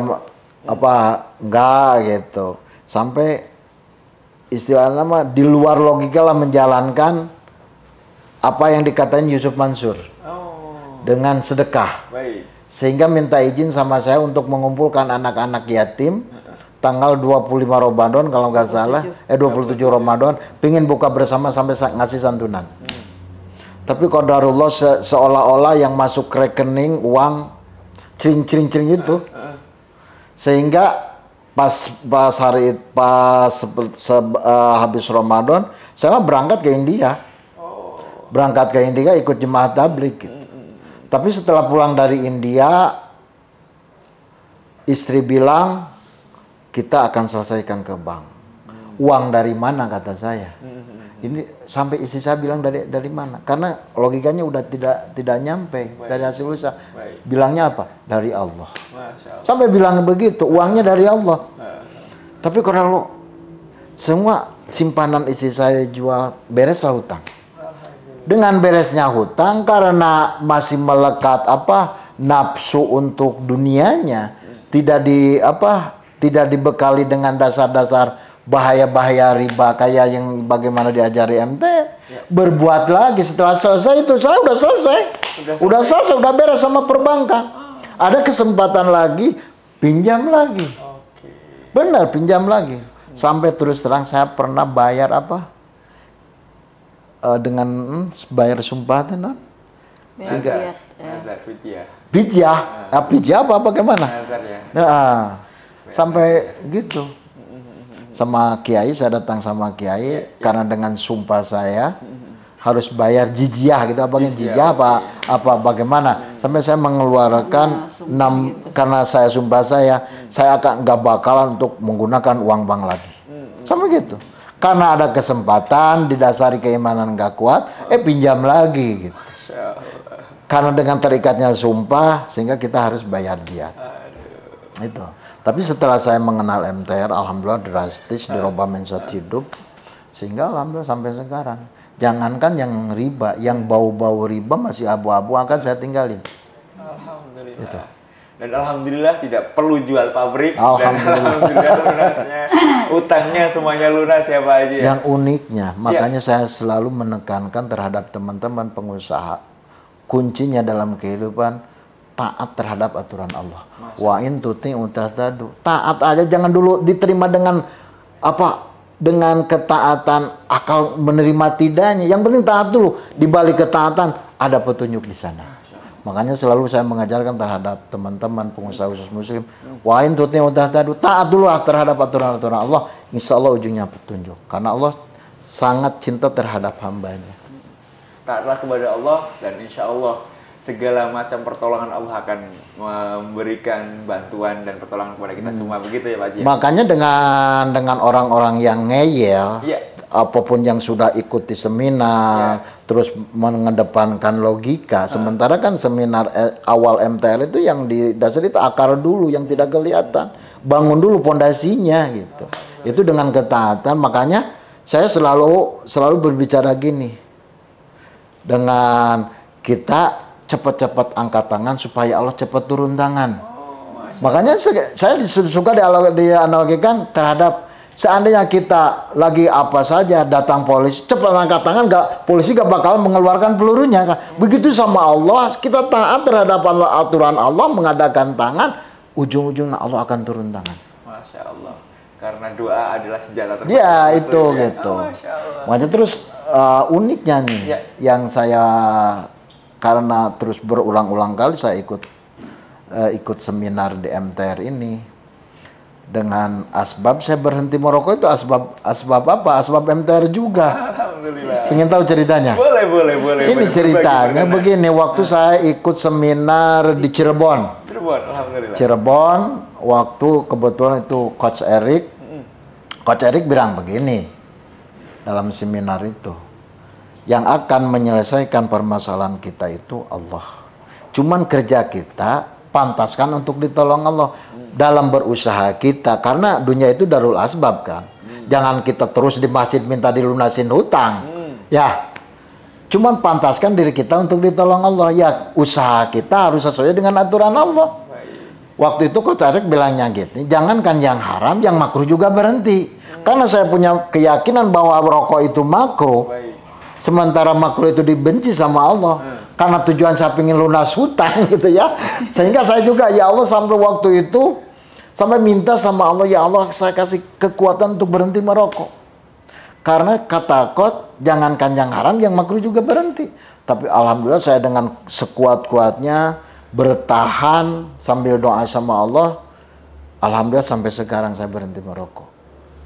enggak gitu, sampai istilahnya di luar logika lah menjalankan apa yang dikatain Yusuf Mansur dengan sedekah. Sehingga minta izin sama saya untuk mengumpulkan anak-anak yatim tanggal 25 Ramadan kalau nggak salah, 27 Ramadan, pingin buka bersama sampai ngasih santunan. Tapi qadarullah seolah-olah yang masuk ke rekening uang cering itu, sehingga pas habis Ramadan, saya berangkat ke India, ikut jemaah tabligh. Gitu. Tapi setelah pulang dari India, istri bilang, kita akan selesaikan ke bank. Uang dari mana kata saya? Ini sampai istri saya bilang dari mana? Karena logikanya udah tidak nyampe dari hasil usaha. Bilangnya apa? Dari Allah. Sampai bilang begitu, uangnya dari Allah. Tapi kalau semua simpanan istri saya jual, bereslah hutang. Dengan beresnya hutang karena masih melekat nafsu untuk dunianya, tidak dibekali dengan dasar-dasar bahaya-bahaya riba kayak yang bagaimana diajari MTR. Berbuat lagi setelah selesai itu saya udah selesai, udah beres sama perbankan. Ada kesempatan lagi, pinjam lagi. Benar, pinjam lagi. Sampai terus terang saya pernah bayar dengan bayar sumpah itu non. Sehingga Bijah apa bagaimana? Nah, sampai gitu. Sama kiai, saya datang sama kiai karena dengan sumpah saya harus bayar jizyah gitu, jizyah apa bagaimana? Sampai saya mengeluarkan karena saya sumpah saya akan nggak bakalan untuk menggunakan uang bank lagi. Sama gitu. Karena ada kesempatan didasari keimanan nggak kuat, pinjam lagi gitu. Karena dengan terikatnya sumpah, sehingga kita harus bayar dia. Itu. Tapi setelah saya mengenal MTR, alhamdulillah drastis dirubah mindset hidup, sehingga alhamdulillah sampai sekarang. Jangankan yang riba, yang bau-bau riba masih abu-abu akan saya tinggalin. Alhamdulillah. Itu. Dan alhamdulillah tidak perlu jual pabrik. Alhamdulillah. Dan alhamdulillah lunasnya, utangnya semuanya lunas ya Pak Haji. Yang uniknya, makanya saya selalu menekankan terhadap teman-teman pengusaha, kuncinya dalam kehidupan taat terhadap aturan Allah. Wa in tuti utastadu. Taat aja, jangan dulu diterima dengan dengan ketaatan akal menerima tidaknya. Yang penting taat dulu. Di balik ketaatan ada petunjuk di sana. Makanya selalu saya mengajarkan terhadap teman-teman pengusaha khusus muslim, wa in tuti utastadu. Taat dulu terhadap aturan-aturan Allah. Insya Allah ujungnya petunjuk. Karena Allah sangat cinta terhadap hambanya. Taatlah kepada Allah dan insya Allah segala macam pertolongan Allah akan memberikan bantuan dan pertolongan kepada kita semua, begitu ya Pak Haji? Makanya dengan orang-orang yang ngeyel, apapun yang sudah ikuti seminar, terus mengedepankan logika, sementara kan seminar awal MTR itu yang didasari itu akar dulu yang tidak kelihatan, bangun dulu pondasinya gitu. Itu dengan ketaatan, makanya saya selalu berbicara gini, dengan kita cepat-cepat angkat tangan supaya Allah cepat turun tangan. Makanya saya suka dianalogikan terhadap seandainya kita lagi apa saja datang polisi, cepat angkat tangan, polisi gak bakal mengeluarkan pelurunya kan. Begitu sama Allah, kita taat terhadap aturan Allah, mengadakan tangan, ujung-ujungnya Allah akan turun tangan. Masya Allah. Karena doa adalah senjata terbaik. Ya itu gitu. Makanya terus uniknya nih, yang saya karena terus berulang-ulang kali saya ikut seminar di MTR ini, dengan asbab saya berhenti merokok itu asbab apa? Asbab MTR juga. Alhamdulillah. Pengen tahu ceritanya? Boleh. Ini ceritanya begini, waktu saya ikut seminar di Cirebon. Alhamdulillah. Cirebon, waktu kebetulan itu Coach Eric bilang begini dalam seminar itu. Yang akan menyelesaikan permasalahan kita itu Allah. Cuman kerja kita pantaskan untuk ditolong Allah dalam berusaha kita, karena dunia itu darul asbab kan. Jangan kita terus di masjid minta dilunasin hutang. Ya. Cuman pantaskan diri kita untuk ditolong Allah. Ya, usaha kita harus sesuai dengan aturan Allah. Waktu itu Coach Arief bilangnya gitu, jangankan yang haram, yang makruh juga berhenti. Karena saya punya keyakinan bahwa rokok itu makruh. Sementara makruh itu dibenci sama Allah. Karena tujuan saya ingin lunas hutang gitu ya. Sehingga saya juga, ya Allah, sampai waktu itu Sampai minta sama Allah, ya Allah saya kasih kekuatan untuk berhenti merokok. Karena kata kot, jangankan yang haram, yang makruh juga berhenti. Tapi alhamdulillah saya dengan sekuat-kuatnya bertahan sambil doa sama Allah. Alhamdulillah sampai sekarang saya berhenti merokok.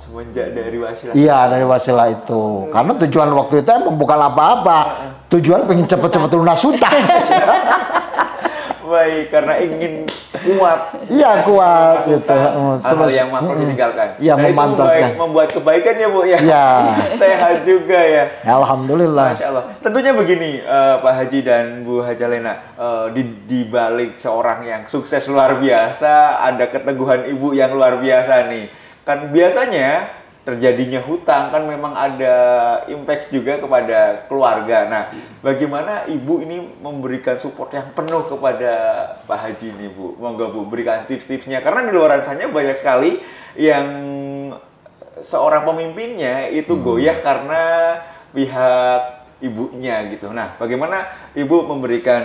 Semenjak dari wasilah. Iya, dari wasilah itu. Karena tujuan waktu itu emang bukan apa-apa. Tujuan pengen cepet-cepet lunas hutang. Baik, karena ingin kuat. Iya, kuat gitu. Hal-hal yang makruh ditinggalkan. Iya, nah, memantaskan. Membuat kebaikan ya, Bu ya. Iya. Sehat juga ya. Alhamdulillah. Masya Allah. Tentunya begini, Pak Haji dan Bu Hajalena, di balik seorang yang sukses luar biasa, ada keteguhan ibu yang luar biasa nih. Kan biasanya terjadinya hutang kan memang ada impact juga kepada keluarga. Nah, bagaimana ibu ini memberikan support yang penuh kepada Pak Haji ini, Bu? Monggo Bu, berikan tips-tipsnya. Karena di luar sana banyak sekali yang seorang pemimpinnya itu goyah karena pihak ibunya gitu. Nah, bagaimana ibu memberikan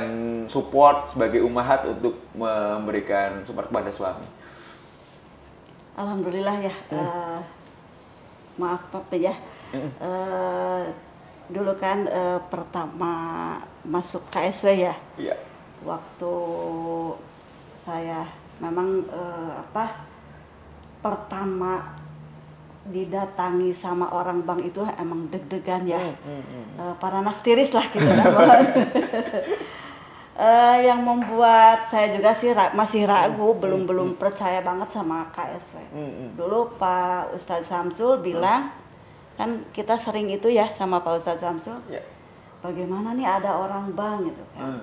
support sebagai ummahat untuk memberikan support kepada suami? Alhamdulillah ya. Maaf Pak ya, dulu kan pertama masuk KSW ya, waktu saya memang pertama didatangi sama orang bank itu emang deg-degan ya, panas tiris lah gitu kan. Yang membuat saya juga sih masih ragu, belum percaya banget sama KSW. Dulu Pak Ustadz Samsul bilang, kan kita sering itu ya sama Pak Ustadz Samsul, bagaimana nih ada orang bank gitu kan.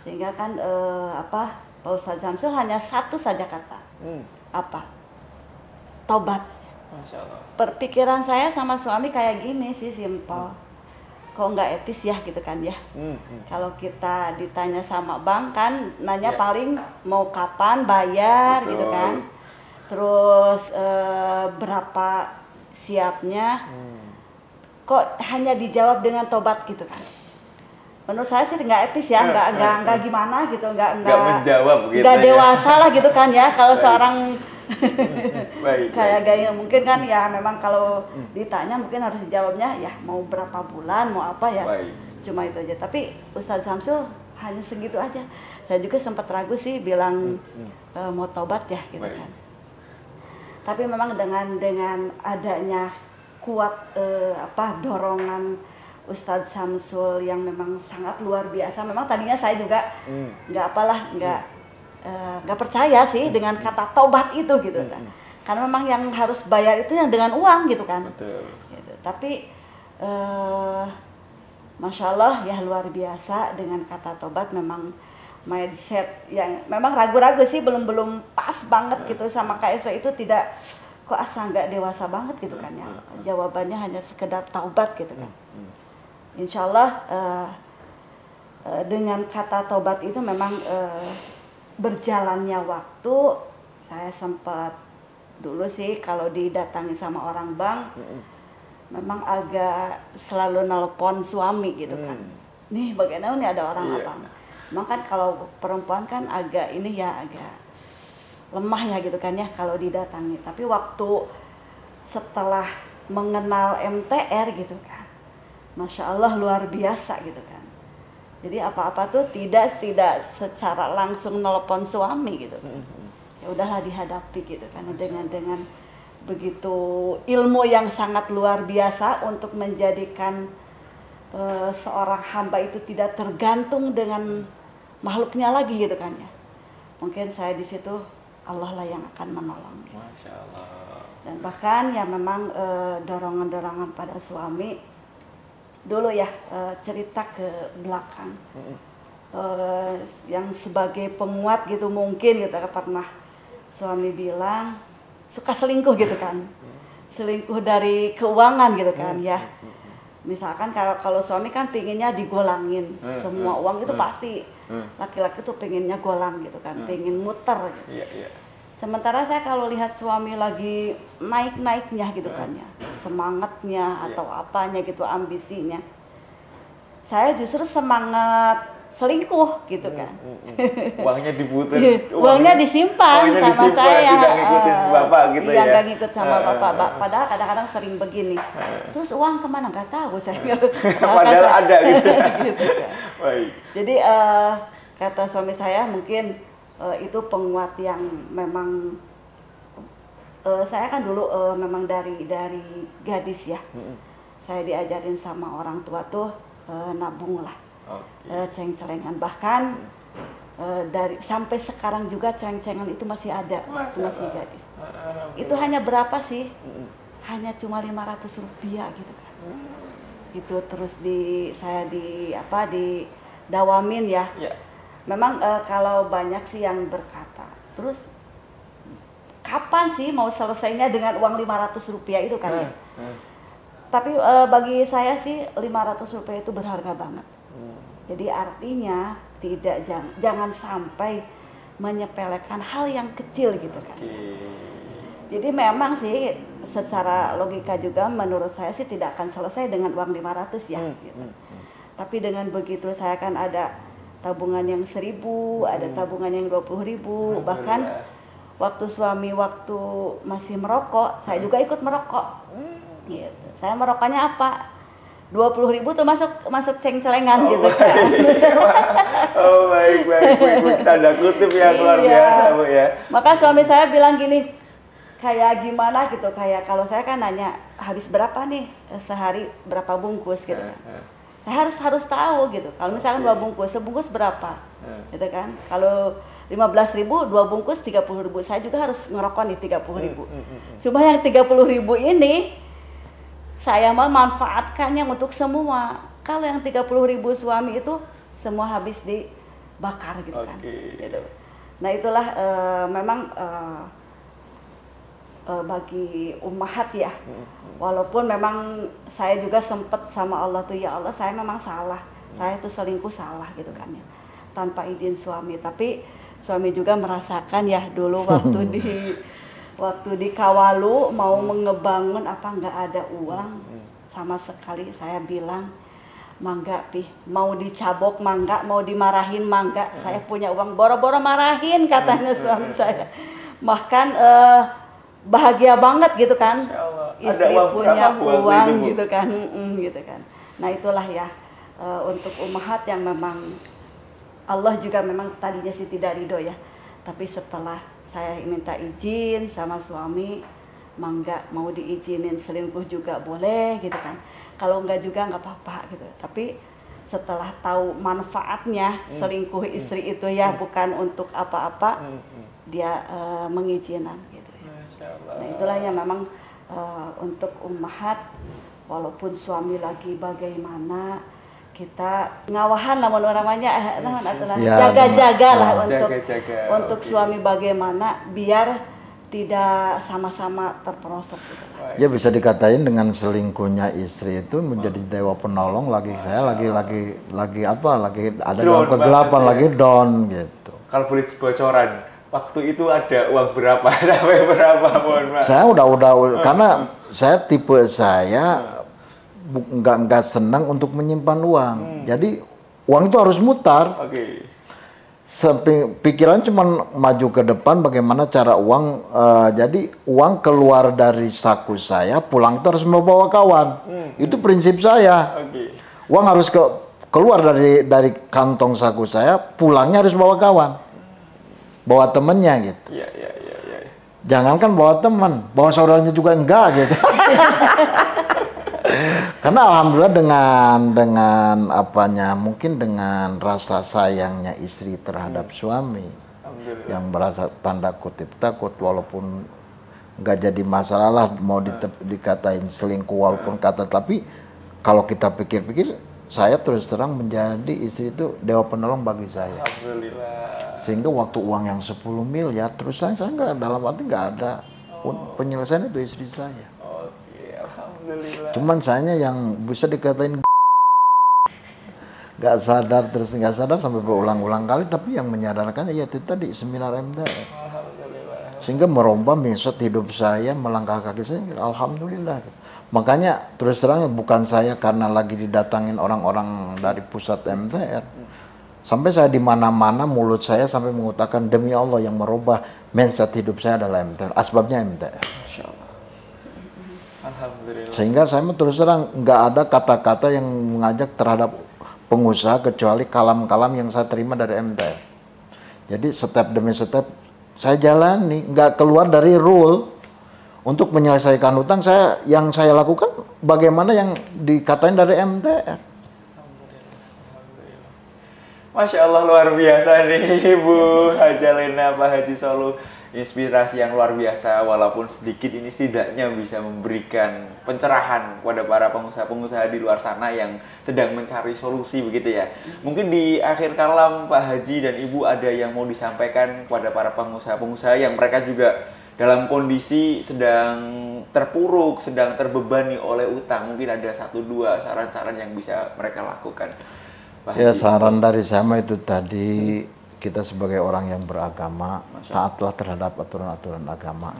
Sehingga kan Pak Ustadz Samsul hanya satu saja kata, apa? Tobat. Masya Allah. Perpikiran saya sama suami kayak gini sih, simpel. Kok nggak etis ya gitu kan ya. Kalau kita ditanya sama bank kan nanya paling mau kapan bayar. Betul. Gitu kan. Terus berapa siapnya. Kok hanya dijawab dengan tobat gitu kan. Menurut saya sih nggak etis ya, nggak gimana gitu, nggak menjawab gitu. Nggak dewasa lah gitu kan ya kalau seorang kayak gaya mungkin kan ya memang kalau ditanya mungkin harus dijawabnya ya mau berapa bulan mau apa ya. Cuma itu aja. Tapi Ustadz Samsul hanya segitu aja. Saya juga sempat ragu sih bilang mau taubat ya gitu kan. Tapi memang dengan adanya kuat dorongan Ustadz Samsul yang memang sangat luar biasa. Memang tadinya saya juga nggak percaya sih dengan kata taubat itu gitu kan. Karena memang yang harus bayar itu yang dengan uang gitu kan. Betul. Gitu. Tapi Masya Allah ya luar biasa dengan kata taubat. Memang mindset yang memang ragu-ragu sih, belum pas banget gitu sama KSW itu, tidak kok asa nggak dewasa banget gitu kan ya. Jawabannya hanya sekedar taubat gitu kan. Insya Allah dengan kata taubat itu memang berjalannya waktu, saya sempat dulu sih kalau didatangi sama orang bank, memang agak selalu nelpon suami gitu kan. Nih bagaimana nih ada orang abang. Memang kan kalau perempuan kan agak ini ya agak lemah ya gitu kan ya kalau didatangi. Tapi waktu setelah mengenal MTR gitu kan, Masya Allah luar biasa gitu kan. Jadi apa-apa tuh tidak secara langsung nelpon suami gitu. Ya udahlah dihadapi gitu kan dengan begitu ilmu yang sangat luar biasa untuk menjadikan seorang hamba itu tidak tergantung dengan makhluknya lagi gitu kan ya. Mungkin saya di situ Allah lah yang akan menolong. Gitu. Masya Allah. Dan bahkan ya memang dorongan-dorongan pada suami. Dulu ya cerita ke belakang yang sebagai penguat gitu mungkin gitu pernah suami bilang suka selingkuh gitu kan, selingkuh dari keuangan gitu kan ya. Misalkan kalau suami kan pinginnya digolangin semua uang itu pasti laki-laki tuh pinginnya golang gitu kan, pingin muter gitu. Sementara saya kalau lihat suami lagi naik-naiknya gitu kan ya, semangatnya atau apanya gitu, ambisinya, saya justru semangat selingkuh gitu kan. Uangnya diputer. Uangnya disimpan sama saya. Tidak ngikutin bapak gitu iya, ya. nggak ngikut sama bapak. Padahal kadang-kadang sering begini. Terus uang kemana? Nggak tahu saya. Padahal ada gitu. Gitu kan. Baik. Jadi kata suami saya mungkin itu penguat yang memang saya kan dulu memang dari gadis ya. Saya diajarin sama orang tua tuh nabung lah. Ceng-celengan, bahkan dari sampai sekarang juga ceng-cengan itu masih ada, masih gadis. Itu hanya berapa sih? Hanya cuma 500 rupiah gitu kan. Itu terus saya didawamin ya. Memang kalau banyak sih yang berkata, terus kapan sih mau selesainya dengan uang 500 rupiah itu kan ya? Tapi bagi saya sih 500 rupiah itu berharga banget. Jadi artinya jangan sampai menyepelekan hal yang kecil gitu kan. Jadi memang sih secara logika juga menurut saya sih tidak akan selesai dengan uang 500 ya. Gitu. Tapi dengan begitu saya kan ada tabungan yang 1.000, ada tabungan yang 20.000, bahkan waktu suami masih merokok, saya juga ikut merokok. Gitu. Saya merokoknya apa? 20.000 tuh masuk ceng-celengan gitu kan. Oh baik, tanda kutip yang luar biasa Bu ya. Maka suami saya bilang gini, kayak gimana gitu, kayak kalau saya kan nanya habis berapa nih sehari berapa bungkus gitu kan. Saya harus tahu gitu. Kalau misalkan 2 bungkus, sebungkus berapa? Gitu kan. Kalau 15.000, 2 bungkus 30.000. Saya juga harus ngerokok nih 30.000. Cuma yang 30.000 ini saya mau manfaatkannya untuk semua. Kalau yang 30.000 suami itu semua habis dibakar gitu kan. Gitu. Nah itulah memang bagi ummahat ya. Walaupun memang saya juga sempat sama Allah tuh, ya Allah saya memang salah. Saya tuh selingkuh salah gitu kan ya. Tanpa izin suami. Tapi suami juga merasakan ya dulu waktu di Kawalu mau mengebangun nggak ada uang sama sekali. Saya bilang mangga mau dicabok mangga, mau dimarahin mangga, saya punya uang, boro-boro marahin katanya suami saya. Bahkan bahagia banget gitu kan, istri punya uang gitu kan, gitu kan. Nah itulah ya untuk ummahat yang memang Allah juga memang tadinya sih tidak ridho ya, tapi setelah saya minta izin sama suami, mangga mau diizinin selingkuh juga boleh gitu kan. Kalau enggak juga enggak apa-apa gitu. Tapi setelah tahu manfaatnya selingkuh istri itu ya bukan untuk apa-apa, dia mengizinkan gitu. Nah itulah yang memang untuk ummahat, walaupun suami lagi bagaimana, kita ngawahan namun namanya jaga-jaga lah untuk suami bagaimana biar tidak sama-sama terperosok gitu. Ya bisa dikatain dengan selingkuhnya istri itu menjadi dewa penolong saya lagi ada dalam kegelapan lagi down gitu. Kalau boleh bocoran, waktu itu ada uang berapa sampai berapa, mohon maaf. Saya udah karena tipe saya nggak senang untuk menyimpan uang. Jadi uang itu harus mutar. Pikiran cuma maju ke depan bagaimana cara uang. Jadi uang keluar dari saku saya, pulang itu harus membawa kawan. Itu prinsip saya. Uang harus keluar dari kantong saku saya, pulangnya harus bawa kawan, bawa temennya gitu. Jangankan bawa teman, bawa saudaranya juga enggak gitu. Karena alhamdulillah dengan mungkin dengan rasa sayangnya istri terhadap suami yang merasa tanda kutip takut, walaupun nggak jadi masalah lah mau dikatain selingkuh walaupun tapi kalau kita pikir-pikir, saya terus terang menjadi istri itu dewa penolong bagi saya. Alhamdulillah. Sehingga waktu uang yang 10 miliar terus saya nggak, dalam arti nggak ada penyelesaian itu istri saya. Cuman sayanya yang bisa dikatain nggak sadar sampai berulang-ulang kali, tapi yang menyadarkannya ya itu tadi seminar MTR. Sehingga merombak mindset hidup saya, melangkah kaki saya, alhamdulillah. Makanya terus terang bukan saya karena lagi didatangin orang-orang dari pusat MTR. Sampai saya di mana-mana mulut saya sampai mengutakan demi Allah yang merubah mindset hidup saya adalah MTR. Asbabnya MTR. Masya Allah. Alhamdulillah. Sehingga saya terus terang nggak ada kata-kata yang mengajak terhadap pengusaha kecuali kalam-kalam yang saya terima dari MTR. Jadi step demi step saya jalani, nggak keluar dari rule. Untuk menyelesaikan hutang yang saya lakukan bagaimana yang dikatain dari MTR. Masya Allah, luar biasa nih Ibu Haja Lena, Pak Haji Solu. Inspirasi yang luar biasa, walaupun sedikit ini setidaknya bisa memberikan pencerahan kepada para pengusaha-pengusaha di luar sana yang sedang mencari solusi begitu ya. Mungkin di akhir kalam Pak Haji dan Ibu ada yang mau disampaikan kepada para pengusaha-pengusaha yang mereka juga dalam kondisi sedang terpuruk, sedang terbebani oleh utang. Mungkin ada 1-2 saran-saran yang bisa mereka lakukan. Pak Ya, Haji. saran dari saya itu tadi, kita sebagai orang yang beragama, taatlah terhadap aturan-aturan agama.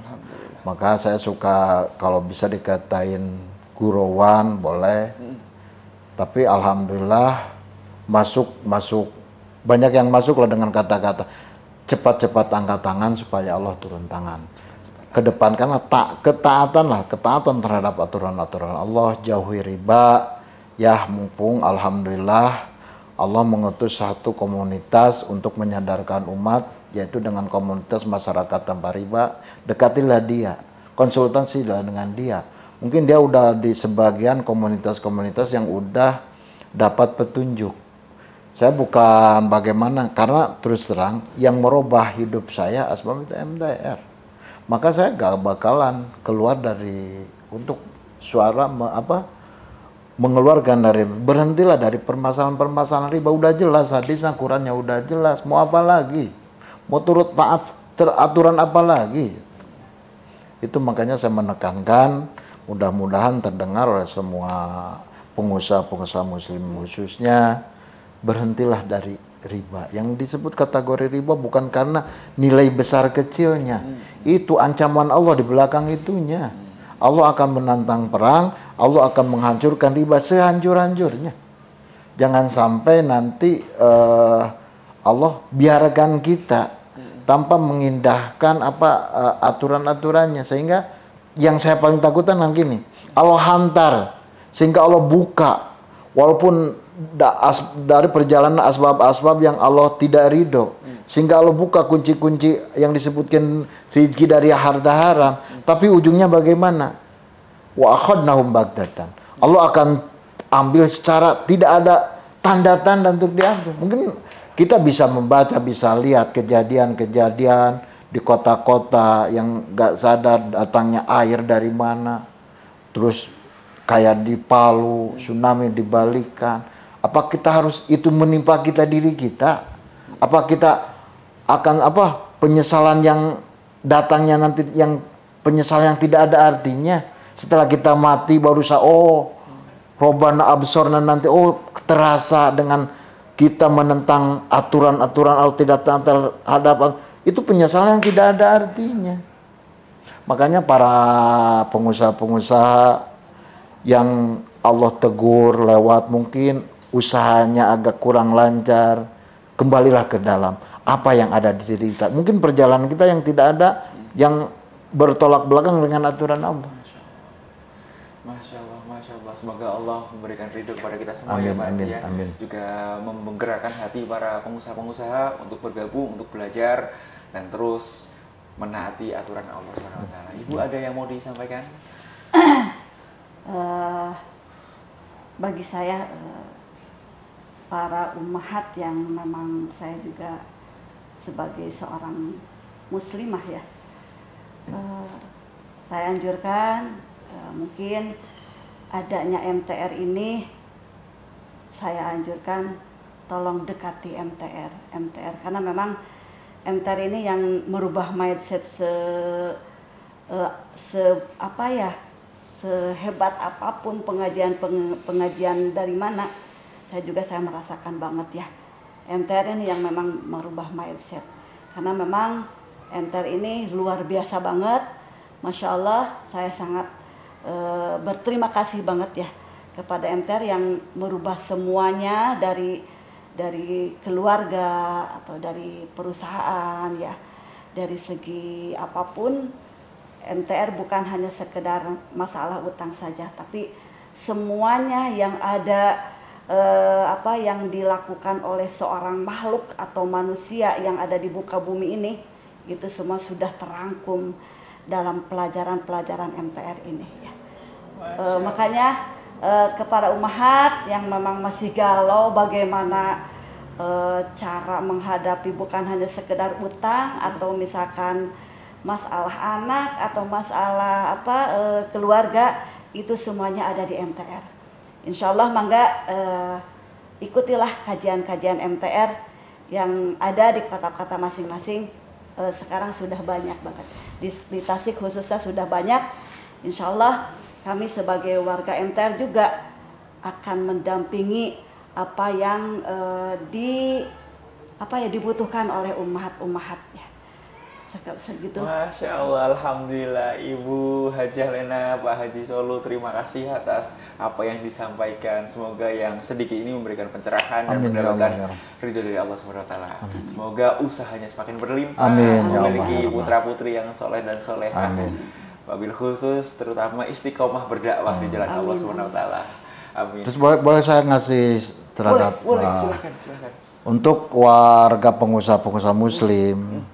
Maka saya suka kalau bisa dikatain gurauan boleh, tapi alhamdulillah masuk banyak yang masuk lah dengan kata-kata cepat-cepat angkat tangan supaya Allah turun tangan. Kedepankanlah ketaatan terhadap aturan-aturan Allah, jauhi riba. Ya, mumpung alhamdulillah Allah mengutus satu komunitas untuk menyadarkan umat, yaitu dengan komunitas masyarakat tanpa riba. Dekatilah dia, konsultasilah dengan dia. Mungkin dia udah di sebagian komunitas-komunitas yang udah dapat petunjuk. Saya bukan bagaimana, karena terus terang yang merubah hidup saya asbab itu MTR. Maka saya gak bakalan keluar dari untuk suara mengeluarkan dari, berhentilah dari permasalahan-permasalahan riba. Udah jelas hadisnya, Qurannya udah jelas, mau apa lagi, mau turut taat aturan apa lagi. Itu makanya saya menekankan, mudah-mudahan terdengar oleh semua pengusaha-pengusaha muslim khususnya, berhentilah dari riba. Yang disebut kategori riba bukan karena nilai besar kecilnya, itu ancaman Allah di belakang itunya. Allah akan menantang perang, Allah akan menghancurkan riba sehancur-hancurnya. Jangan sampai nanti Allah biarkan kita tanpa mengindahkan aturan-aturannya. Sehingga yang saya paling takutkan gini, Allah hantar sehingga Allah buka, walaupun dari perjalanan asbab-asbab yang Allah tidak ridho, sehingga Allah buka kunci-kunci yang disebutkan rezeki dari harta haram, tapi ujungnya bagaimana? Wa akhadnahum baghdatan. Allah akan ambil secara tidak ada tanda-tanda untuk diambil. Mungkin kita bisa membaca, bisa lihat kejadian-kejadian di kota-kota yang gak sadar datangnya air dari mana, terus kayak di Palu tsunami dibalikan. Apa kita harus itu menimpa kita diri kita? Apa kita akan penyesalan yang datangnya nanti, yang penyesalan yang tidak ada artinya setelah kita mati baru robana absorna nanti terasa dengan kita menentang aturan-aturan Allah tidak terhadap itu penyesalan yang tidak ada artinya. Makanya para pengusaha-pengusaha yang Allah tegur lewat mungkin usahanya agak kurang lancar, kembalilah ke dalam apa yang ada di diri kita. Mungkin perjalanan kita yang tidak ada, yang bertolak belakang dengan aturan Allah. Masya Allah, Masya Allah. Semoga Allah memberikan ridho kepada kita semua. Amin, ya Pak amin, ya. amin. Juga menggerakkan hati para pengusaha-pengusaha untuk bergabung, untuk belajar dan terus menaati aturan Allah SWT. Ibu ada yang mau disampaikan? Bagi saya para ummahat yang memang saya juga sebagai seorang muslimah ya, saya anjurkan mungkin adanya MTR ini, saya anjurkan tolong dekati MTR karena memang MTR ini yang merubah mindset sehebat apapun pengajian dari mana, saya merasakan banget ya MTR ini yang memang merubah mindset, karena memang MTR ini luar biasa banget. Masya Allah, saya sangat berterima kasih banget ya kepada MTR yang merubah semuanya dari dari keluarga atau dari perusahaan ya, dari segi apapun, MTR bukan hanya sekedar masalah utang saja, tapi semuanya yang ada yang dilakukan oleh seorang makhluk atau manusia yang ada di muka bumi ini, itu semua sudah terangkum dalam pelajaran-pelajaran MTR ini ya. Makanya kepada ummahat yang memang masih galau bagaimana cara menghadapi bukan hanya sekedar utang atau misalkan masalah anak atau masalah keluarga, itu semuanya ada di MTR. Insya Allah mangga ikutilah kajian-kajian MTR yang ada di kota-kota masing-masing. Sekarang sudah banyak banget di Tasik khususnya sudah banyak. Insya Allah kami sebagai warga MTR juga akan mendampingi apa yang dibutuhkan oleh ummahat ya. Segitu. Masya Allah, Alhamdulillah Ibu Hajah Lena, Pak Haji Solo, terima kasih atas apa yang disampaikan. Semoga yang sedikit ini memberikan pencerahan dan mendapatkan ridho dari Allah SWT. Semoga usahanya semakin berlimpah, memiliki putra-putri yang soleh dan soleha. Wabil khusus terutama istiqomah berdakwah di jalan Allah SWT. Amin. Terus boleh saya ngasih terhadap boleh, silakan. Untuk warga pengusaha-pengusaha muslim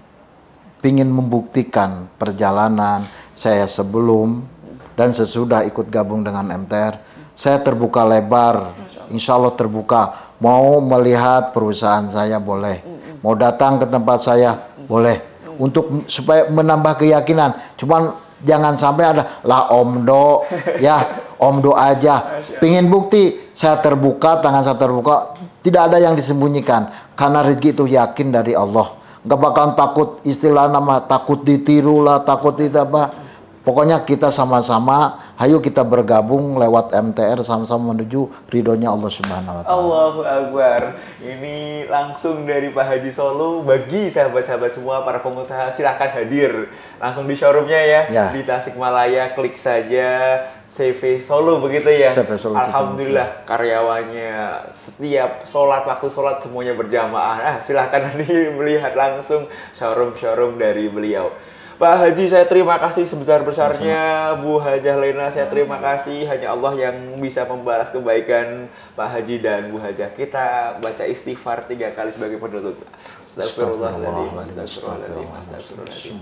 ingin membuktikan perjalanan saya sebelum dan sesudah ikut gabung dengan MTR, saya terbuka lebar, insya Allah terbuka. Mau melihat perusahaan saya boleh, mau datang ke tempat saya boleh, untuk supaya menambah keyakinan. Cuman jangan sampai ada lah omdo ya, omdo aja. Pingin bukti, saya terbuka, tangan saya terbuka, tidak ada yang disembunyikan karena rezeki itu yakin dari Allah. Gak bakalan takut, istilah nama takut ditiru lah, takut tidak apa. Pokoknya kita sama-sama, ayo kita bergabung lewat MTR sama-sama menuju ridhonya Allah Subhanahu wa Ta'ala. Allahu Akbar. Ini langsung dari Pak Haji Solo. Bagi sahabat-sahabat semua, para pengusaha, silahkan hadir langsung di showroomnya ya. Di Tasikmalaya, klik saja CV Solo begitu ya. Solo, alhamdulillah karyawannya setiap waktu sholat semuanya berjamaah. Silahkan nanti melihat langsung showroom dari beliau. Pak Haji, saya terima kasih sebesar-besarnya. Bu Hajah Lena, saya terima kasih. Hanya Allah yang bisa membalas kebaikan Pak Haji dan Bu Hajah. Kita baca istighfar 3 kali sebagai penutup. Astagfirullahaladzim, astagfirullahaladzim.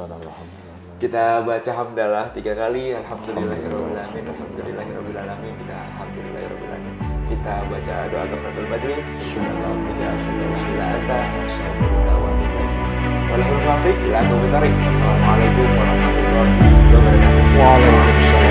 Kita baca hamdalah 3 kali. Alhamdulillahirrahmanirrahim. Alhamdulillahirrahmanirrahim. Kita alhamdulillahirrahmanirrahim. Kita baca doa kafaratul majlis. Assalamualaikum warahmatullahi wabarakatuh.